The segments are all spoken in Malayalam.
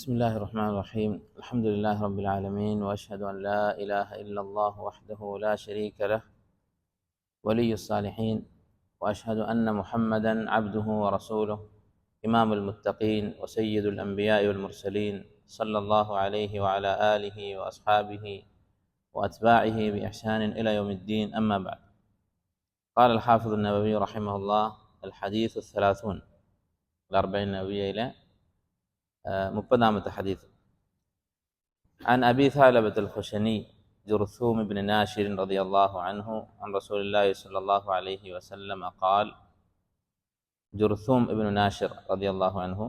بسم الله الرحمن الرحيم. الحمد لله رب العالمين، وأشهد أن لا إله إلا الله وحده لا شريك له ولي الصالحين، وأشهد أن محمدا عبده ورسوله إمام المتقين وسيد الأنبياء والمرسلين، صلى الله عليه وعلى آله وأصحابه وأتباعه بإحسان إلى يوم الدين. أما بعد، قال الحافظ النووي رحمه الله: الحديث الثلاثون، الأربعين النووية إلى مبنامة حديث. عن أبي ثعلبة الخشني جرثوم بن ناشر رضي الله عنه عن رسول الله صلى الله عليه وسلم قال: ജുർഥൂം ഇബ്നു നാഷിർ റളിയല്ലാഹു അൻഹു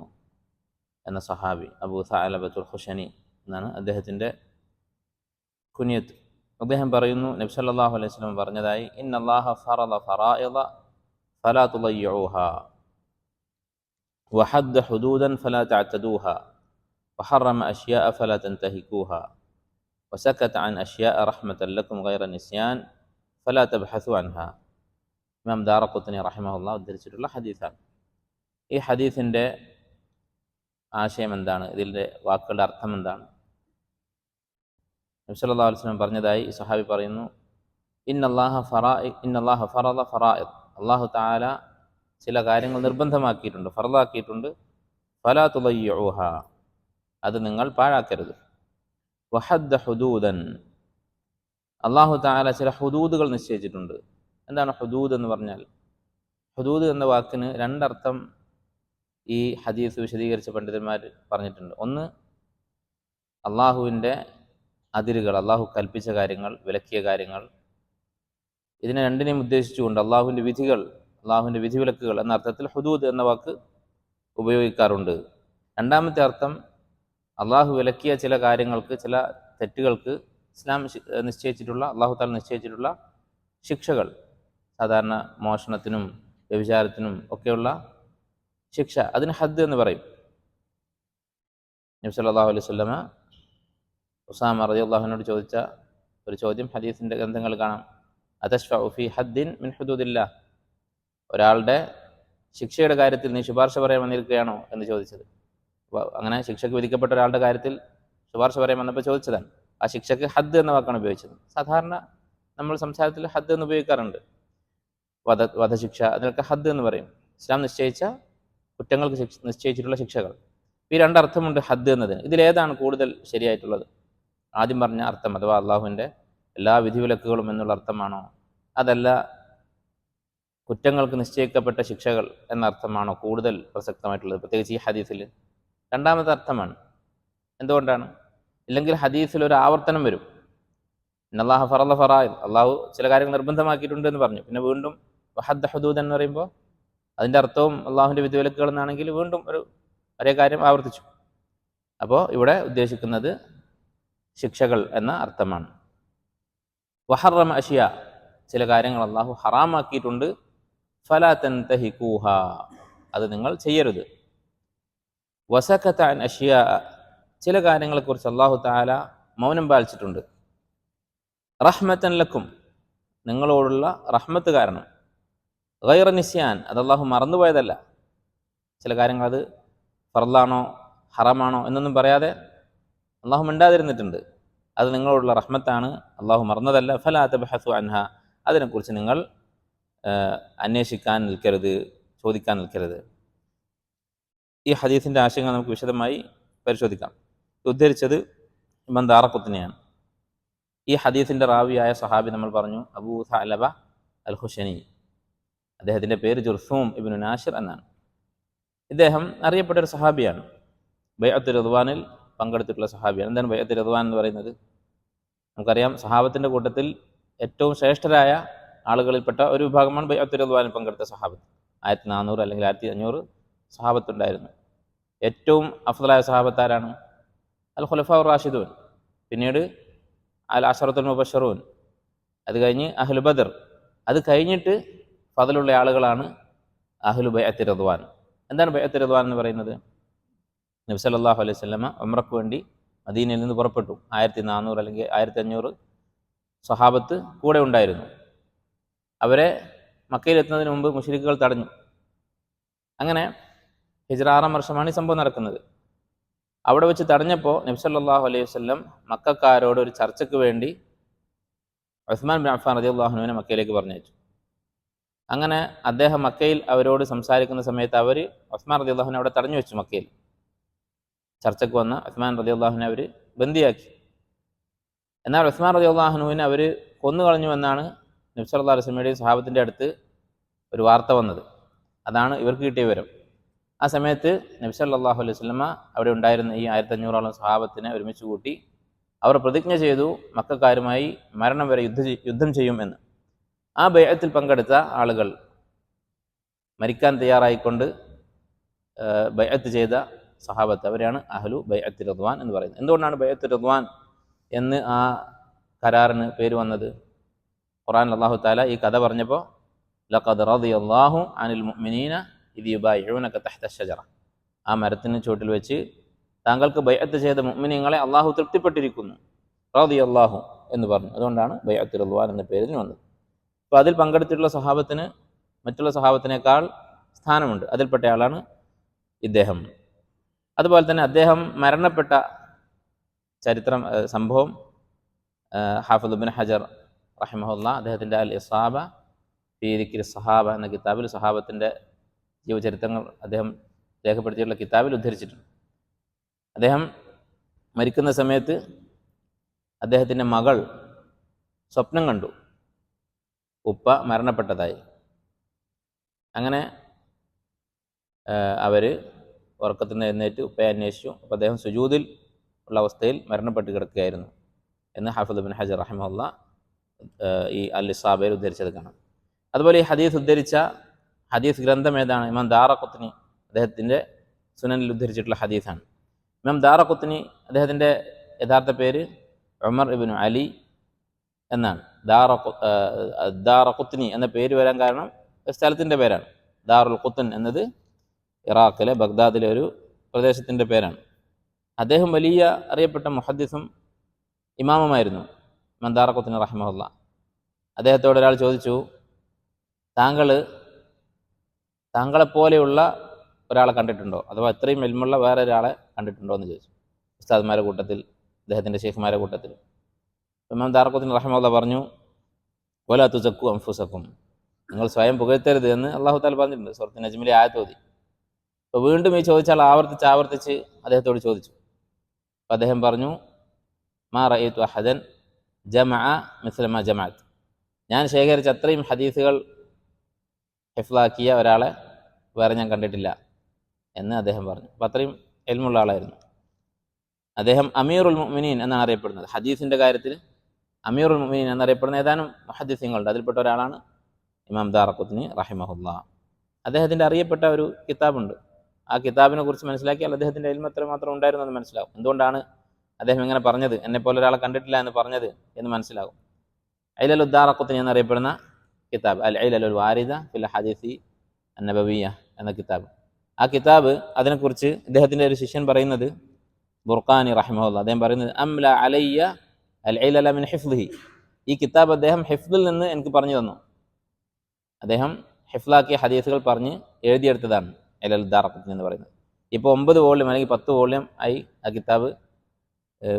എന്ന സഹാബി, അബൂ സഅലബത്തുൽ ഖുശനി എന്നാണ് അദ്ദേഹത്തിൻ്റെ കുനിയത്ത്. അദ്ദേഹം പറയുന്നു, നബി സല്ലല്ലാഹു അലൈഹി വസല്ലം പറഞ്ഞതായി: ഇന്നല്ലാഹ ഫറള ഫറായിദ ഫലാ തുളയ്യിഊഹാ വഹദ്ദ ഹുദൂദൻ ഫലാ തഅതദൂഹാ വഹറമ അശ്യാഅ ഫലാ തൻതഹികൂഹാ വസകത അൻ അശ്യാഅ റഹ്മതൻ ലക്കും ഗൈറ നിസ്യാൻ ഫലാ തബ്ഹസു അൻഹാ. ഇമാം ദാറഖുത്നി റഹിമഹുല്ലാഹ് ഉദ്ധരിച്ചിട്ടുള്ള ഹദീസാണ്. ഈ ഹദീസിൻ്റെ ആശയം എന്താണ്? ഇതിൻ്റെ വാക്കുകളുടെ അർത്ഥം എന്താണ്? നബി സല്ലല്ലാഹു അലൈഹി വസല്ലം പറഞ്ഞതായി ഈ സഹാബി പറയുന്നു, ഇന്നല്ലാഹ ഫറള ഫറായിദ്, അല്ലാഹു തആല ചില കാര്യങ്ങൾ നിർബന്ധമാക്കിയിട്ടുണ്ട്, ഫർളാക്കിയിട്ടുണ്ട്. ഫലാ തുളയ്യിഊഹാ, അത് നിങ്ങൾ പാഴാക്കരുത്. വഹദ്ദ ഹുദൂദൻ, അല്ലാഹു തആല ചില ഹുദൂദുകൾ നിശ്ചയിച്ചിട്ടുണ്ട്. എന്താണ് ഹുദൂദ് എന്ന് പറഞ്ഞാൽ? ഹുദൂദ് എന്ന വാക്കിന് രണ്ടർത്ഥം ഈ ഹദീസ് വിശദീകരിച്ച പണ്ഡിതന്മാർ പറഞ്ഞിട്ടുണ്ട്. ഒന്ന്, അള്ളാഹുവിൻ്റെ അതിരുകൾ, അള്ളാഹു കൽപ്പിച്ച കാര്യങ്ങൾ, വിലക്കിയ കാര്യങ്ങൾ, ഇതിനെ രണ്ടിനെയും ഉദ്ദേശിച്ചുകൊണ്ട് അള്ളാഹുവിൻ്റെ വിധികൾ, അള്ളാഹുവിൻ്റെ വിധിവിലക്കുകൾ എന്ന അർത്ഥത്തിൽ ഹുദൂദ് എന്ന വാക്ക് ഉപയോഗിക്കാറുണ്ട്. രണ്ടാമത്തെ അർത്ഥം, അള്ളാഹു വിലക്കിയ ചില കാര്യങ്ങൾക്ക്, ചില തെറ്റുകൾക്ക് ഇസ്ലാം നിശ്ചയിച്ചിട്ടുള്ള, അള്ളാഹു തആല നിശ്ചയിച്ചിട്ടുള്ള ശിക്ഷകൾ, സാധാരണ മോഷണത്തിനും വ്യഭിചാരത്തിനും ഒക്കെയുള്ള ശിക്ഷ, അതിന് ഹദ് എന്ന് പറയും. നബി സല്ലല്ലാഹു അലൈഹി വസല്ലമ ഉസാമ റളിയല്ലാഹു അൻഹുവിനോട് ചോദിച്ച ഒരു ചോദ്യം ഹദീസിൻ്റെ ഗ്രന്ഥങ്ങൾ കാണാം. അതശ്ഫഉ ഫീ ഹദ്ദിൻ മിൻ ഹുദൂദില്ലാഹ്, ഒരാളുടെ ശിക്ഷയുടെ കാര്യത്തിൽ നീ ശുപാർശ പറയാൻ വന്നിരിക്കുകയാണോ എന്ന് ചോദിച്ചത്. അങ്ങനെ ശിക്ഷയ്ക്ക് വിധിക്കപ്പെട്ട ഒരാളുടെ കാര്യത്തിൽ ശുപാർശ പറയാൻ വന്നപ്പോൾ ചോദിച്ചതാണ്. ആ ശിക്ഷയ്ക്ക് ഹദ് എന്ന വാക്കാണ് ഉപയോഗിച്ചത്. സാധാരണ നമ്മൾ സംസാരത്തിൽ ഹദ് എന്ന് ഉപയോഗിക്കാറുണ്ട്. വധശിക്ഷ, അതിനൊക്കെ ഹദ് എന്ന് പറയും. ഇസ്ലാം നിശ്ചയിച്ച കുറ്റങ്ങൾക്ക് നിശ്ചയിച്ചിട്ടുള്ള ശിക്ഷകൾ. ഈ രണ്ടർത്ഥമുണ്ട് ഹദ് എന്നതിന്. ഇതിലേതാണ് കൂടുതൽ ശരിയായിട്ടുള്ളത്? ആദ്യം പറഞ്ഞ അർത്ഥം, അഥവാ അള്ളാഹുവിൻ്റെ എല്ലാ വിധിവിലക്കുകളും എന്നുള്ള അർത്ഥമാണോ, അതല്ല കുറ്റങ്ങൾക്ക് നിശ്ചയിക്കപ്പെട്ട ശിക്ഷകൾ എന്ന അർത്ഥമാണോ കൂടുതൽ പ്രസക്തമായിട്ടുള്ളത്? പ്രത്യേകിച്ച് ഈ ഹദീസിൽ രണ്ടാമത്തെ അർത്ഥമാണ്. എന്തുകൊണ്ടാണ്? ഇല്ലെങ്കിൽ ഹദീസിൽ ഒരു ആവർത്തനം വരും. ഇന്നല്ലാഹ ഫറള ഫറായിദ്, അള്ളാഹു ചില കാര്യങ്ങൾ നിർബന്ധമാക്കിയിട്ടുണ്ട് എന്ന് പറഞ്ഞു. പിന്നെ വീണ്ടും വഹദ്ദ ഹുദൂദ് എന്ന് പറയുമ്പോൾ അതിൻ്റെ അർത്ഥവും അള്ളാഹുവിൻ്റെ വിധിവിലക്കുകൾ എന്നാണെങ്കിൽ വീണ്ടും ഒരേ കാര്യം ആവർത്തിച്ചു. അപ്പോൾ ഇവിടെ ഉദ്ദേശിക്കുന്നത് ശിക്ഷകൾ എന്ന അർത്ഥമാണ്. വഹറമ അശ്യ, ചില കാര്യങ്ങൾ അള്ളാഹു ഹറാമാക്കിയിട്ടുണ്ട്. ഫലാ തൻതഹികൂഹാ, അത് നിങ്ങൾ ചെയ്യരുത്. വസകത അൻ അശ്യ, ചില കാര്യങ്ങളെക്കുറിച്ച് അള്ളാഹു തആല മൗനം പാലിച്ചിട്ടുണ്ട്. റഹ്മത്തൻ ലക്കും, നിങ്ങളോടുള്ള റഹ്മത്ത് കാരണം. ഗൈറ നിസ്യാൻ, അത് അള്ളാഹു മറന്നുപോയതല്ല. ചില കാര്യങ്ങൾ അത് ഫർളാണോ ഹറാമാണോ എന്നൊന്നും പറയാതെ അള്ളാഹു മിണ്ടാതിരുന്നിട്ടുണ്ട്. അത് നിങ്ങളോടുള്ള റഹ്മത്താണ്, അള്ളാഹു മറന്നതല്ല. ഫലാ തബ്ഹസു അൻഹ, അതിനെക്കുറിച്ച് നിങ്ങൾ അന്വേഷിക്കാൻ നിൽക്കരുത്, ചോദിക്കാൻ നിൽക്കരുത്. ഈ ഹദീസിൻ്റെ ആശയങ്ങൾ നമുക്ക് വിശദമായി പരിശോധിക്കാം. ഉദ്ധരിച്ചത് ഇമാം ദാറഖുത്നിയാണ്. ഈ ഹദീസിൻ്റെ റാവിയായ സഹാബി നമ്മൾ പറഞ്ഞു, അബൂ സഅലബ അൽ ഖുശനി. അദ്ദേഹത്തിൻ്റെ പേര് ജുർഥൂം ഇബ്നു നാഷിർ എന്നാണ്. ഇദ്ദേഹം അറിയപ്പെട്ടൊരു സഹാബിയാണ്. ബൈഅത്തുർ റിദ്വാനിൽ പങ്കെടുത്തിട്ടുള്ള സഹാബിയാണ്. എന്താണ് ബൈഅത്തുർ റിദ്വാൻ എന്ന് പറയുന്നത്? നമുക്കറിയാം, സഹാബത്തിൻ്റെ കൂട്ടത്തിൽ ഏറ്റവും ശ്രേഷ്ഠരായ ആളുകളിൽപ്പെട്ട ഒരു വിഭാഗമാണ് ബൈഅത്തുർ റിദ്വാനിൽ പങ്കെടുത്ത സഹാബത്ത്. 1400 അല്ലെങ്കിൽ 1500 സഹാബത്തുണ്ടായിരുന്നു. ഏറ്റവും അഫ്ളലായ സഹാബത്താരാണ്? അൽ ഖുലഫാഉർ റാഷിദൂൻ, പിന്നീട് അൽ അശറത്തുൽ മുബശ്ശറൂൻ, അത് കഴിഞ്ഞ് അഹ്ലു ബദർ, അത് കഴിഞ്ഞിട്ട് ഫദലുള്ള ആളുകളാണ് അഹ്ലു ബൈഅത്തുർ റിദ്വാൻ. എന്താണ് ബൈഅത്തുർ റിദ്വാൻ എന്ന് പറയുന്നത്? നബി സല്ലല്ലാഹു അലൈഹി വസല്ലമ ഉംറയ്ക്ക് വേണ്ടി മദീനയിൽ നിന്ന് പുറപ്പെട്ടു. 1400 അല്ലെങ്കിൽ 1500 സ്വഹാബത്ത് കൂടെ ഉണ്ടായിരുന്നു. അവരെ മക്കയിലെത്തുന്നതിന് മുമ്പ് മുശ്രിക്കുകൾ തടഞ്ഞു. അങ്ങനെ ഹിജ്റ 6-ാം വർഷമാണ് ഈ സംഭവം നടക്കുന്നത്. അവിടെ വെച്ച് തടഞ്ഞപ്പോൾ നബി സല്ലല്ലാഹു അലൈഹി വസല്ലം മക്കക്കാരോട് ഒരു ചർച്ചയ്ക്ക് വേണ്ടി ഉസ്മാൻ ബിൻ അഫ്ഫാൻ റളിയല്ലാഹുവിനെ മക്കയിലേക്ക് പറഞ്ഞയച്ചു. അങ്ങനെ അദ്ദേഹം മക്കയിൽ അവരോട് സംസാരിക്കുന്ന സമയത്ത് അവർ ഉസ്മാൻ റളിയല്ലാഹുവിനെ അവിടെ തടഞ്ഞു വെച്ചു. മക്കയിൽ ചർച്ചയ്ക്ക് വന്ന ഉസ്മാൻ റളിയല്ലാഹുവിനെ അവർ ബന്ദിയാക്കി. എന്നാൽ ഉസ്മാൻ റളിയല്ലാഹുവിനെ അവർ കൊന്നുകളഞ്ഞു എന്നാണ് നബി സല്ലല്ലാഹു അലൈഹി വസല്ലമയുടെയും സ്വഹാബത്തിൻ്റെ അടുത്ത് ഒരു വാർത്ത വന്നത്. അതാണ് ഇവർക്ക് കിട്ടിയ വിവരം. ആ സമയത്ത് നബി സല്ലല്ലാഹു അലൈഹി വസല്ലമ അവിടെ ഉണ്ടായിരുന്ന ഈ 1500ഓളം സ്വഹാബത്തിനെ ഒരുമിച്ച് കൂട്ടി അവർ പ്രതിജ്ഞ ചെയ്തു മക്കക്കാരുമായി മരണം വരെ യുദ്ധം ചെയ്യും എന്ന്. ആ ബൈഅത്തിൽ പങ്കെടുത്ത ആളുകൾ, മരിക്കാൻ തയ്യാറായിക്കൊണ്ട് ബൈഅത്ത് ചെയ്ത സഹാബത്ത്, അവരാണ് അഹ്ലു ബൈഅത്ത് റിദ്വാൻ എന്ന് പറയുന്നത്. എന്തുകൊണ്ടാണ് ബൈഅത്ത് റിദ്വാൻ എന്ന് ആ കരാറിന് പേര് വന്നത്? ഖുർആനിൽ അല്ലാഹു തആല ഈ കഥ പറഞ്ഞപ്പോൾ ലഖദ് റളിയല്ലാഹു അനിൽ മുഅ്മിനീന ഇദ് യുബായിഊനക തഹ്ത അശ്ശജറ, ആ മരത്തിന് ചുവട്ടിൽ വെച്ച് താങ്കൾക്ക് ബൈഅത്ത് ചെയ്ത മുഅ്മിനീങ്ങളെ അള്ളാഹു തൃപ്തിപ്പെട്ടിരിക്കുന്നു, റളിയല്ലാഹു എന്ന് പറഞ്ഞു. അതുകൊണ്ടാണ് ബൈഅത്ത് റിദ്വാൻ എന്ന പേരിന് വന്നത്. അപ്പോൾ അതിൽ പങ്കെടുത്തിട്ടുള്ള സ്വഹാബത്തിന് മറ്റുള്ള സ്വഹാബത്തിനേക്കാൾ സ്ഥാനമുണ്ട്. അതിൽപ്പെട്ട ആളാണ് ഇദ്ദേഹം. അതുപോലെ തന്നെ അദ്ദേഹം മരണപ്പെട്ട സംഭവം ഹാഫിദ് ഇബ്നു ഹജർ റഹിമഹുല്ലാ അദ്ദേഹത്തിൻ്റെ അൽ ഇസാബ ഫീ ദിക്രി സഹാബ എന്ന കിതാബിൽ സഹാബത്തിൻ്റെ ജീവചരിത്രങ്ങൾ അദ്ദേഹം രേഖപ്പെടുത്തിയിട്ടുള്ള കിതാബിൽ ഉദ്ധരിച്ചിട്ടുണ്ട്. അദ്ദേഹം മരിക്കുന്ന സമയത്ത് അദ്ദേഹത്തിൻ്റെ മകൾ സ്വപ്നം കണ്ടു ഉപ്പ മരണപ്പെട്ടതായി. അങ്ങനെ അവർ ഉറക്കത്തിൽ നിന്ന് എഴുന്നേറ്റ് ഉപ്പയെ അന്വേഷിച്ചു. അപ്പോൾ അദ്ദേഹം സുജൂദിൽ ഉള്ള അവസ്ഥയിൽ മരണപ്പെട്ട് കിടക്കുകയായിരുന്നു എന്ന് ഹാഫിദ് ഇബ്നു ഹജർ റഹിമഹുല്ലാ ഈ അൽ ഇസാബയിൽ ഉദ്ധരിച്ചത് കാണാം. അതുപോലെ ഈ ഹദീസ് ഉദ്ധരിച്ച ഹദീസ് ഗ്രന്ഥം ഏതാണ്? ഇമാം ദാറഖുത്നി അദ്ദേഹത്തിൻ്റെ സുനനിൽ ഉദ്ധരിച്ചിട്ടുള്ള ഹദീസാണ്. ഇമാം ദാറഖുത്നി അദ്ദേഹത്തിൻ്റെ യഥാർത്ഥ പേര് ഉമർ ഇബ്നു അലി എന്നാണ്. ദാറഖുത്നി എന്ന പേര് വരാൻ കാരണം ഒരു സ്ഥലത്തിൻ്റെ പേരാണ്. ദാറുൽ ഖുത്ൻ എന്നത് ഇറാഖിലെ ബഗ്ദാദിലെ ഒരു പ്രദേശത്തിൻ്റെ പേരാണ്. അദ്ദേഹം വലിയ അറിയപ്പെട്ട മുഹദ്ദിസും ഇമാമുമായിരുന്നു ഇമാം ദാറഖുത്നി റഹിമഹുല്ലാ. അദ്ദേഹത്തോട് ഒരാൾ ചോദിച്ചു, താങ്കളെപ്പോലെയുള്ള ഒരാളെ കണ്ടിട്ടുണ്ടോ, അഥവാ ഇത്രയും ഇൽമുള്ള വേറെ ഒരാളെ കണ്ടിട്ടുണ്ടോ എന്ന് ചോദിച്ചു. ഉസ്താദ്മാരുടെ കൂട്ടത്തിൽ, അദ്ദേഹത്തിൻ്റെ ഷെയ്ഖുമാരുടെ കൂട്ടത്തിൽ. ഇമാം ദാറഖുത്നി റഹിമഹുല്ലാ പറഞ്ഞു, വലാ തുസക്കു അൻഫുസക്കും, നിങ്ങൾ സ്വയം പുകഴ്ത്തരുത് എന്ന് അല്ലാഹു തആല പറഞ്ഞിട്ടുണ്ട് സൂറത്തുൽ നജ്മിലെ ആയത്ത് ഓതി. അപ്പോൾ വീണ്ടും ഈ ചോദിച്ചാൽ ആവർത്തിച്ച് അദ്ദേഹത്തോട് ചോദിച്ചു. അപ്പോൾ അദ്ദേഹം പറഞ്ഞു, മാ റഅയ്തു അഹദൻ ജമഅ മിസ്ല മാ ജമഅത്, ഞാൻ ശേഖരിച്ച അത്രയും ഹദീസുകൾ ഹിഫ്ളാക്കിയ ഒരാളെ വേറെ ഞാൻ കണ്ടിട്ടില്ല എന്ന് അദ്ദേഹം പറഞ്ഞു. അപ്പോൾ അത്രയും ഇൽമുള്ള ആളായിരുന്നു അദ്ദേഹം. അമീറുൽ മുഅ്മിനീൻ എന്നാണ് അറിയപ്പെടുന്നത്. ഹദീസിൻ്റെ കാര്യത്തിൽ അമീറുൽ മുഅ്മിനീൻ എന്നറിയപ്പെടുന്ന ഏതാനും മുഹദ്ദിസീങ്ങളുണ്ട്. അതിൽപ്പെട്ട ഒരാളാണ് ഇമാം ദാറഖുത്നി റഹിമഹുല്ലാ. അദ്ദേഹത്തിൻ്റെ അറിയപ്പെട്ട ഒരു കിതാബുണ്ട്. ആ കിതാബിനെ കുറിച്ച് മനസ്സിലാക്കിയാൽ അദ്ദേഹത്തിൻ്റെ ഇൽമ് എത്രമാത്രം ഉണ്ടായിരുന്നു എന്ന് മനസ്സിലാകും. എന്തുകൊണ്ടാണ് അദ്ദേഹം ഇങ്ങനെ പറഞ്ഞത്, എന്നെപ്പോലെ ഒരാളെ കണ്ടിട്ടില്ല എന്ന് പറഞ്ഞത് എന്ന് മനസ്സിലാകും. ഇലലുൽ ദാറഖുത്നി എന്നറിയപ്പെടുന്ന കിതാബ്, അൽ ഇലലുൽ വാരിദ ഫിൽ ഹദീസി അന്നബവിയ്യ എന്ന കിതാബ്. ആ കിതാബ്, അതിനെക്കുറിച്ച് ഇദ്ദേഹത്തിൻ്റെ ഒരു ശിഷ്യൻ പറയുന്നത്, ബുർഖാനി റഹിമഹുല്ലാ, അദ്ദേഹം പറയുന്നത്, അംല അലയ്യ അൽ ഇലല മിൻ ഹിഫ്ളിഹി, ഈ കിതാബ് അദ്ദേഹം ഹിഫ്ളിൽ നിന്ന് എനിക്ക് പറഞ്ഞു തന്നു. അദ്ദേഹം ഹിഫ്ലാക്കിയ ഹദീസുകൾ പറഞ്ഞ് എഴുതിയെടുത്തതാണ് ഇലലുൽ ദാറഖുത്നി എന്ന് പറയുന്നത്. ഇപ്പോൾ 9 വോള്യം അല്ലെങ്കിൽ 10 വോള്യം ആയി ആ കിതാബ്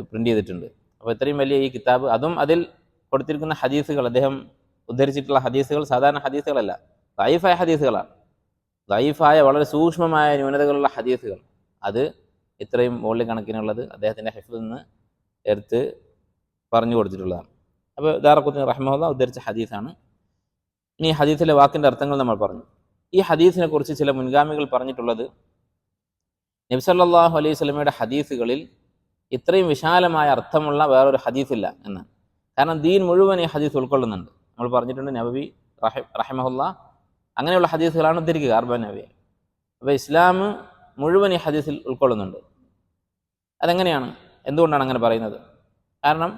പ്രിൻ്റ് ചെയ്തിട്ടുണ്ട്. അപ്പോൾ ഇത്രയും വലിയ ഈ കിതാബ്, അതും അതിൽ കൊടുത്തിരിക്കുന്ന ഹദീസുകൾ, അദ്ദേഹം ഉദ്ധരിച്ചിട്ടുള്ള ഹദീസുകൾ സാധാരണ ഹദീസുകളല്ല, ദഈഫായ ഹദീസുകളാണ്. ദഈഫായ വളരെ സൂക്ഷ്മമായ ന്യൂനതകളുള്ള ഹദീസുകൾ, അത് ഇത്രയും വോള്യം കണക്കിനുള്ളത് അദ്ദേഹത്തിൻ്റെ ഹിഫ്ളിൽ നിന്ന് എടുത്ത് പറഞ്ഞു കൊടുത്തിട്ടുള്ളതാണ്. അപ്പോൾ ദാറഖുത്നി റഹിമഹുല്ലാ ഉദ്ധരിച്ച ഹദീസാണ്. ഇനി ഹദീസിലെ വാക്കിൻ്റെ അർത്ഥങ്ങൾ നമ്മൾ പറഞ്ഞു. ഈ ഹദീസിനെ കുറിച്ച് ചില മുൻഗാമികൾ പറഞ്ഞിട്ടുള്ളത്, നബി സല്ലല്ലാഹു അലൈഹി വസല്ലമയുടെ ഹദീസുകളിൽ ഇത്രയും വിശാലമായ അർത്ഥമുള്ള വേറൊരു ഹദീസില്ല എന്നാണ്. കാരണം ദീൻ മുഴുവൻ ഈ ഹദീസ് ഉൾക്കൊള്ളുന്നുണ്ട്. നമ്മൾ പറഞ്ഞിട്ടുണ്ട്, നബവി റഹിമഹുല്ലാ അങ്ങനെയുള്ള ഹദീസുകളാണ് ഉദ്ധരിക്കുക, അർബഅ നബവി. അപ്പോൾ ഇസ്ലാം മുഴുവൻ ഈ ഹദീസിൽ ഉൾക്കൊള്ളുന്നുണ്ട്. അതെങ്ങനെയാണ്, എന്തുകൊണ്ടാണ് അങ്ങനെ പറയുന്നത്? കാരണം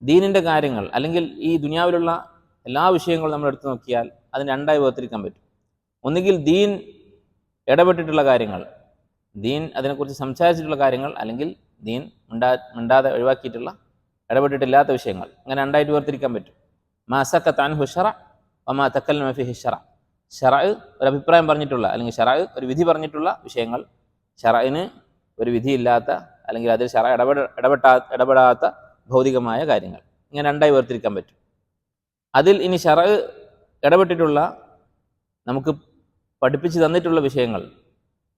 ദീനിൻ്റെ കാര്യങ്ങൾ അല്ലെങ്കിൽ ഈ ദുനിയാവിലുള്ള എല്ലാ വിഷയങ്ങളും നമ്മൾ എടുത്തു നോക്കിയാൽ അതിന് രണ്ടായി വേർതിരിക്കാൻ പറ്റും. ഒന്നുകിൽ ദീൻ ഇടപെട്ടിട്ടുള്ള കാര്യങ്ങൾ, ദീൻ അതിനെക്കുറിച്ച് സംസാരിച്ചിട്ടുള്ള കാര്യങ്ങൾ, അല്ലെങ്കിൽ ദീൻ മിണ്ടാതെ ഒഴിവാക്കിയിട്ടുള്ള ഇടപെട്ടിട്ടില്ലാത്ത വിഷയങ്ങൾ. അങ്ങനെ രണ്ടായിട്ട് വേർതിരിക്കാൻ പറ്റും. മാ സക്കത അൻഹു ശറഅ വമാ തകല്ലമ ഫീഹി ശറഅ. ശറഅ് ഒരു അഭിപ്രായം പറഞ്ഞിട്ടുള്ള അല്ലെങ്കിൽ ശറഅ് ഒരു വിധി പറഞ്ഞിട്ടുള്ള വിഷയങ്ങൾ, ശറഅിന് ഒരു വിധിയില്ലാത്ത അല്ലെങ്കിൽ അതിൽ ശറ ഇടപെടാത്ത ഭൗതികമായ കാര്യങ്ങൾ. ഇങ്ങനെ രണ്ടായി വേർതിരിക്കാൻ പറ്റും. അതിൽ ഇനി ശറ ഇടപെട്ടിട്ടുള്ള നമുക്ക് പഠിപ്പിച്ച് തന്നിട്ടുള്ള വിഷയങ്ങൾ,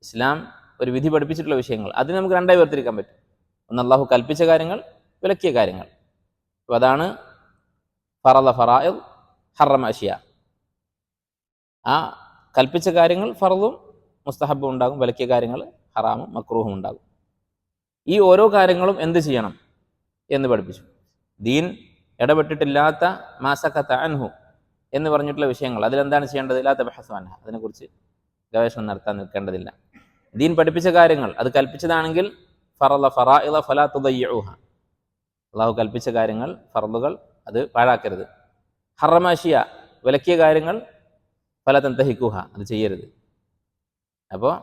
ഇസ്ലാം ഒരു വിധി പഠിപ്പിച്ചിട്ടുള്ള വിഷയങ്ങൾ, അതിന് നമുക്ക് രണ്ടായി വേർതിരിക്കാൻ പറ്റും. ഒന്ന് അള്ളാഹു കൽപ്പിച്ച കാര്യങ്ങൾ, വിലക്കിയ കാര്യങ്ങൾ. അപ്പോൾ അതാണ് ഫറള ഫറായിദ് ഹറമ അഷ്യ. ആ കൽപ്പിച്ച കാര്യങ്ങൾ ഫറളും മുസ്തഹബും ഉണ്ടാകും, വിലക്കിയ കാര്യങ്ങൾ ഹറാമും മക്രൂഹും ഉണ്ടാകും. ഈ ഓരോ കാര്യങ്ങളും എന്ത് ചെയ്യണം എന്ന് പഠിപ്പിച്ചു. ദീൻ ഇടപെട്ടിട്ടില്ലാത്ത മാസക്കത്ത അൻഹു എന്ന് പറഞ്ഞിട്ടുള്ള വിഷയങ്ങൾ, അതിലെന്താണ് ചെയ്യേണ്ടത്? ലാ തബഹസു അൻഹ, അതിനെക്കുറിച്ച് ഗവേഷണം നടത്താൻ നിൽക്കേണ്ടതില്ല. ദീൻ പഠിപ്പിച്ച കാര്യങ്ങൾ, അത് കൽപ്പിച്ചതാണെങ്കിൽ ഫറള ഫറായിദ ഫലാ തുദയ്യിഉഹ, അള്ളാഹു കൽപ്പിച്ച കാര്യങ്ങൾ, ഫർളുകൾ, അത് പാഴാക്കരുത്. ഹറമ അഷ്യ, വിലക്കിയ കാര്യങ്ങൾ ഫലാ തൻതഹികുഹ, അത് ചെയ്യരുത്. അപ്പോൾ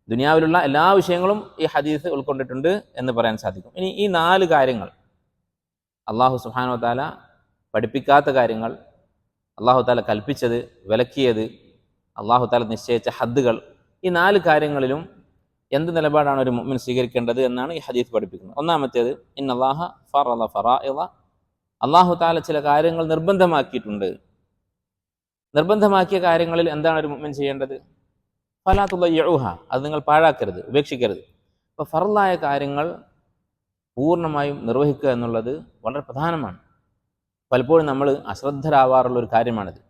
ദുനിയാവിലുള്ള എല്ലാ വിഷയങ്ങളും ഈ ഹദീസ് ഉൾക്കൊണ്ടിട്ടുണ്ട് എന്ന് പറയാൻ സാധിക്കും. ഇനി ഈ 4 കാര്യങ്ങൾ, അള്ളാഹു സുബ്ഹാനഹു വ തആല പഠിപ്പിക്കാത്ത കാര്യങ്ങൾ, അള്ളാഹു തആല കൽപ്പിച്ചത്, വിലക്കിയത്, അള്ളാഹു തആല നിശ്ചയിച്ച ഹദ്ദുകൾ, ഈ 4 കാര്യങ്ങളിലും എന്ത് നിലപാടാണ് ഒരു മുഅ്മിൻ സ്വീകരിക്കേണ്ടത് എന്നാണ് ഈ ഹദീസ് പഠിപ്പിക്കുന്നത്. ഒന്നാമത്തേത്, ഇന്നല്ലാഹ ഫറള ഫറായിദ, അള്ളാഹു തആല ചില കാര്യങ്ങൾ നിർബന്ധമാക്കിയിട്ടുണ്ട്. നിർബന്ധമാക്കിയ കാര്യങ്ങളിൽ എന്താണ് ഒരു മുഅ്മിൻ ചെയ്യേണ്ടത്? ഫലാ തുദയ്യിഉഹ, അത് നിങ്ങൾ പാഴാക്കരുത്, ഉപേക്ഷിക്കരുത്. അപ്പോൾ ഫർളായ കാര്യങ്ങൾ പൂർണ്ണമായും നിർവഹിക്കുക എന്നുള്ളത് വളരെ പ്രധാനമാണ്. പലപ്പോഴും നമ്മൾ അശ്രദ്ധരാവാറുള്ള ഒരു കാര്യമാണിത്,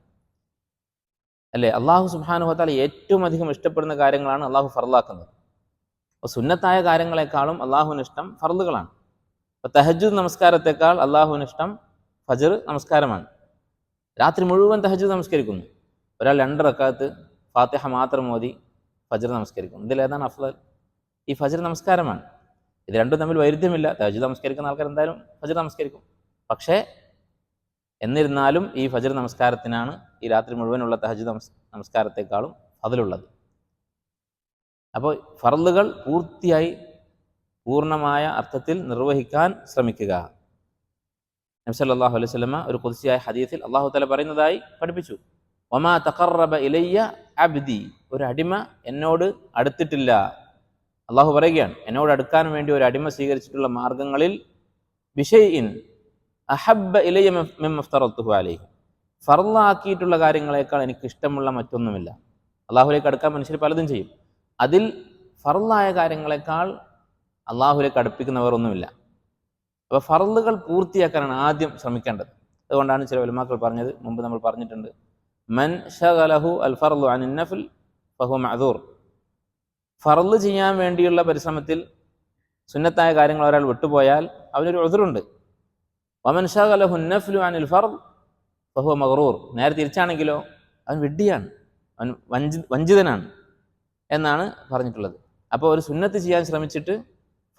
അല്ലേ? അള്ളാഹു സുബ്ഹാനഹു വ തആല ഏറ്റവും അധികം ഇഷ്ടപ്പെടുന്ന കാര്യങ്ങളാണ് അള്ളാഹു ഫർളാക്കുന്നത്. അപ്പോൾ സുന്നത്തായ കാര്യങ്ങളെക്കാളും അള്ളാഹുവിന് ഇഷ്ടം ഫർളുകളാണ്. അപ്പോൾ തഹജ്ജുദ് നമസ്കാരത്തെക്കാൾ അള്ളാഹുവിന് ഇഷ്ടം ഫജ്ർ നമസ്കാരമാണ്. രാത്രി മുഴുവൻ തഹജ്ജുദ് നമസ്കരിക്കുന്നു. ഒരാൾ 2 റക്അത്ത് ഫാത്തിഹ മാത്രം ഓതി ഫജ്ർ നമസ്കരിക്കുന്നു. ഇതിലേതാണ് അഫ്ളൽ? ഈ ഫജ്ർ നമസ്കാരമാണ്. ഇത് രണ്ടും തമ്മിൽ വൈരുദ്ധ്യമില്ല. തഹജ്ജുദ് നമസ്കരിക്കുന്ന ആൾക്കാർ എന്തായാലും ഫജ്ർ നമസ്കരിക്കും. പക്ഷേ എന്നിരുന്നാലും ഈ ഫജ്ർ നമസ്കാരത്തിനാണ് ഈ രാത്രി മുഴുവനുള്ള തഹജ്ജുദ് നമസ്കാരത്തെക്കാളും ഫദ്ലുള്ളത്. അപ്പോൾ ഫർളുകൾ പൂർത്തിയായി പൂർണ്ണമായ അർത്ഥത്തിൽ നിർവഹിക്കാൻ ശ്രമിക്കുക. നബി സല്ലല്ലാഹു അലൈഹി വസല്ലമ ഒരു ഖുദ്സിയായ ഹദീസിൽ അല്ലാഹു തആല പറയുന്നതായി പഠിപ്പിച്ചു, വമാ തഖറബ ഇലയ്യ അബ്ദി, ഒരു അടിമ എന്നോട് അടുത്തിട്ടില്ല. അള്ളാഹു പറയുകയാണ്, എന്നോട് അടുക്കാൻ വേണ്ടി ഒരു അടിമ സ്വീകരിച്ചിട്ടുള്ള മാർഗങ്ങളിൽ ബിശൈഇൻ അഹബ്ബ ഇലയ്യ മിമ്മ ഇഫ്തറത്തുഹു അലൈഹി, ഫർളാക്കിയിട്ടുള്ള കാര്യങ്ങളെക്കാൾ എനിക്ക് ഇഷ്ടമുള്ള മറ്റൊന്നുമില്ല. അള്ളാഹുലേക്ക് അടുക്കാൻ മനുഷ്യർ പലതും ചെയ്യും. അതിൽ ഫർളായ കാര്യങ്ങളെക്കാൾ അള്ളാഹുലേക്ക് അടുപ്പിക്കുന്നവർ ഒന്നുമില്ല. അപ്പോൾ ഫർളുകൾ പൂർത്തിയാക്കാനാണ് ആദ്യം ശ്രമിക്കേണ്ടത്. അതുകൊണ്ടാണ് ചില ഉലമാക്കൾ പറഞ്ഞത്, മുമ്പ് നമ്മൾ പറഞ്ഞിട്ടുണ്ട്, മൻ ശഗലഹു അൽ ഫർളു അനിൻ നഫ്ൽ ഫഹുവ മഅ്ദൂർ. ഫർള് ചെയ്യാൻ വേണ്ടിയുള്ള പരിശ്രമത്തിൽ സുന്നത്തായ കാര്യങ്ങൾ ഒരാൾ വിട്ടുപോയാൽ അവനൊരു ഉദ്റുണ്ട്. വമൻ ശഗലഹു നഫ്ലു അനിൽ ഫർള് ഫഹുവ മഗ്റൂർ. നേരെ തിരിച്ചാണെങ്കിലോ അവൻ വിഡ്ഢിയാണ്, അവൻ വഞ്ചിതനാണ് എന്നാണ് പറഞ്ഞിട്ടുള്ളത്. അപ്പോൾ ഒരു സുന്നത്ത് ചെയ്യാൻ ശ്രമിച്ചിട്ട്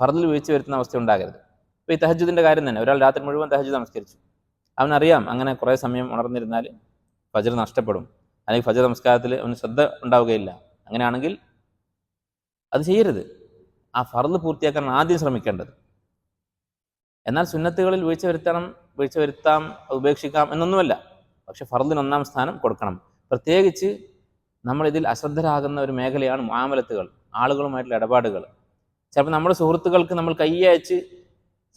ഫർളിൽ വീഴ്ച വരുത്തുന്ന അവസ്ഥ ഉണ്ടാകരുത്. ഇപ്പോൾ ഈ തഹജ്ജുദിൻ്റെ കാര്യം തന്നെ, ഒരാൾ രാത്രി മുഴുവൻ തഹജ്ജുദ് നമസ്കരിച്ചു, അവനറിയാം അങ്ങനെ കുറേ സമയം ഉണർന്നിരുന്നാൽ ഫജ്ർ നഷ്ടപ്പെടും, അല്ലെങ്കിൽ ഫജ്ർ നമസ്കാരത്തിൽ അവന് ശ്രദ്ധ ഉണ്ടാവുകയില്ല. അങ്ങനെയാണെങ്കിൽ അത് ചെയ്യരുത്. ആ ഫർള് പൂർത്തിയാക്കാൻ ആദ്യം ശ്രമിക്കേണ്ടത്. എന്നാൽ സുന്നത്തുകളിൽ വീഴ്ച വരുത്താം, ഉപേക്ഷിക്കാം എന്നൊന്നുമല്ല. പക്ഷെ ഫർളിന് 1-ാം സ്ഥാനം കൊടുക്കണം. പ്രത്യേകിച്ച് നമ്മളിതിൽ അശ്രദ്ധരാകുന്ന ഒരു മേഖലയാണ് മുആമലത്തുകൾ, ആളുകളുമായിട്ടുള്ള ഇടപാടുകൾ. ചിലപ്പോൾ നമ്മുടെ സുഹൃത്തുക്കൾക്ക് നമ്മൾ കൈയയച്ച്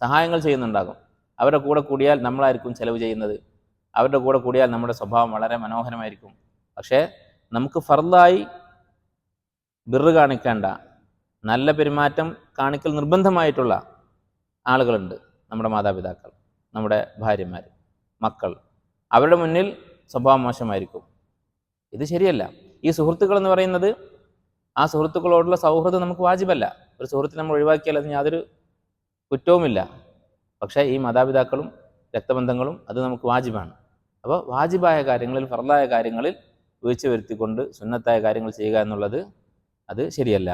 സഹായങ്ങൾ ചെയ്യുന്നുണ്ടാകും. അവരുടെ കൂടെ കൂടിയാൽ നമ്മളായിരിക്കും ചെലവ് ചെയ്യുന്നത്, അവരുടെ കൂടെ കൂടിയാൽ നമ്മുടെ സ്വഭാവം വളരെ മനോഹരമായിരിക്കും. പക്ഷേ നമുക്ക് ഫർളായി ബിർറ് കാണിക്കേണ്ട, നല്ല പെരുമാറ്റം കാണിക്കൽ നിർബന്ധമായിട്ടുള്ള ആളുകളുണ്ട്. നമ്മുടെ മാതാപിതാക്കൾ, നമ്മുടെ ഭാര്യമാർ, മക്കൾ. അവരുടെ മുന്നിൽ സ്വഭാവം മോശമായിരിക്കും. ഇത് ശരിയല്ല. ഈ സുഹൃത്തുക്കൾ എന്ന് പറയുന്നത്, ആ സുഹൃത്തുക്കളോടുള്ള സൗഹൃദം നമുക്ക് വാജിബല്ല. ഒരു സുഹൃത്തിനെ നമ്മൾ ഒഴിവാക്കിയാൽ അതിന് യാതൊരു കുറ്റവുമില്ല. പക്ഷേ ഈ മാതാപിതാക്കളും രക്തബന്ധങ്ങളും അത് നമുക്ക് വാജിബാണ്. അപ്പോൾ വാജിബായ കാര്യങ്ങളിൽ, ഫർളായ കാര്യങ്ങളിൽ വീഴ്ച വരുത്തിക്കൊണ്ട് സുന്നത്തായ കാര്യങ്ങൾ ചെയ്യുക എന്നുള്ളത് അത് ശരിയല്ല.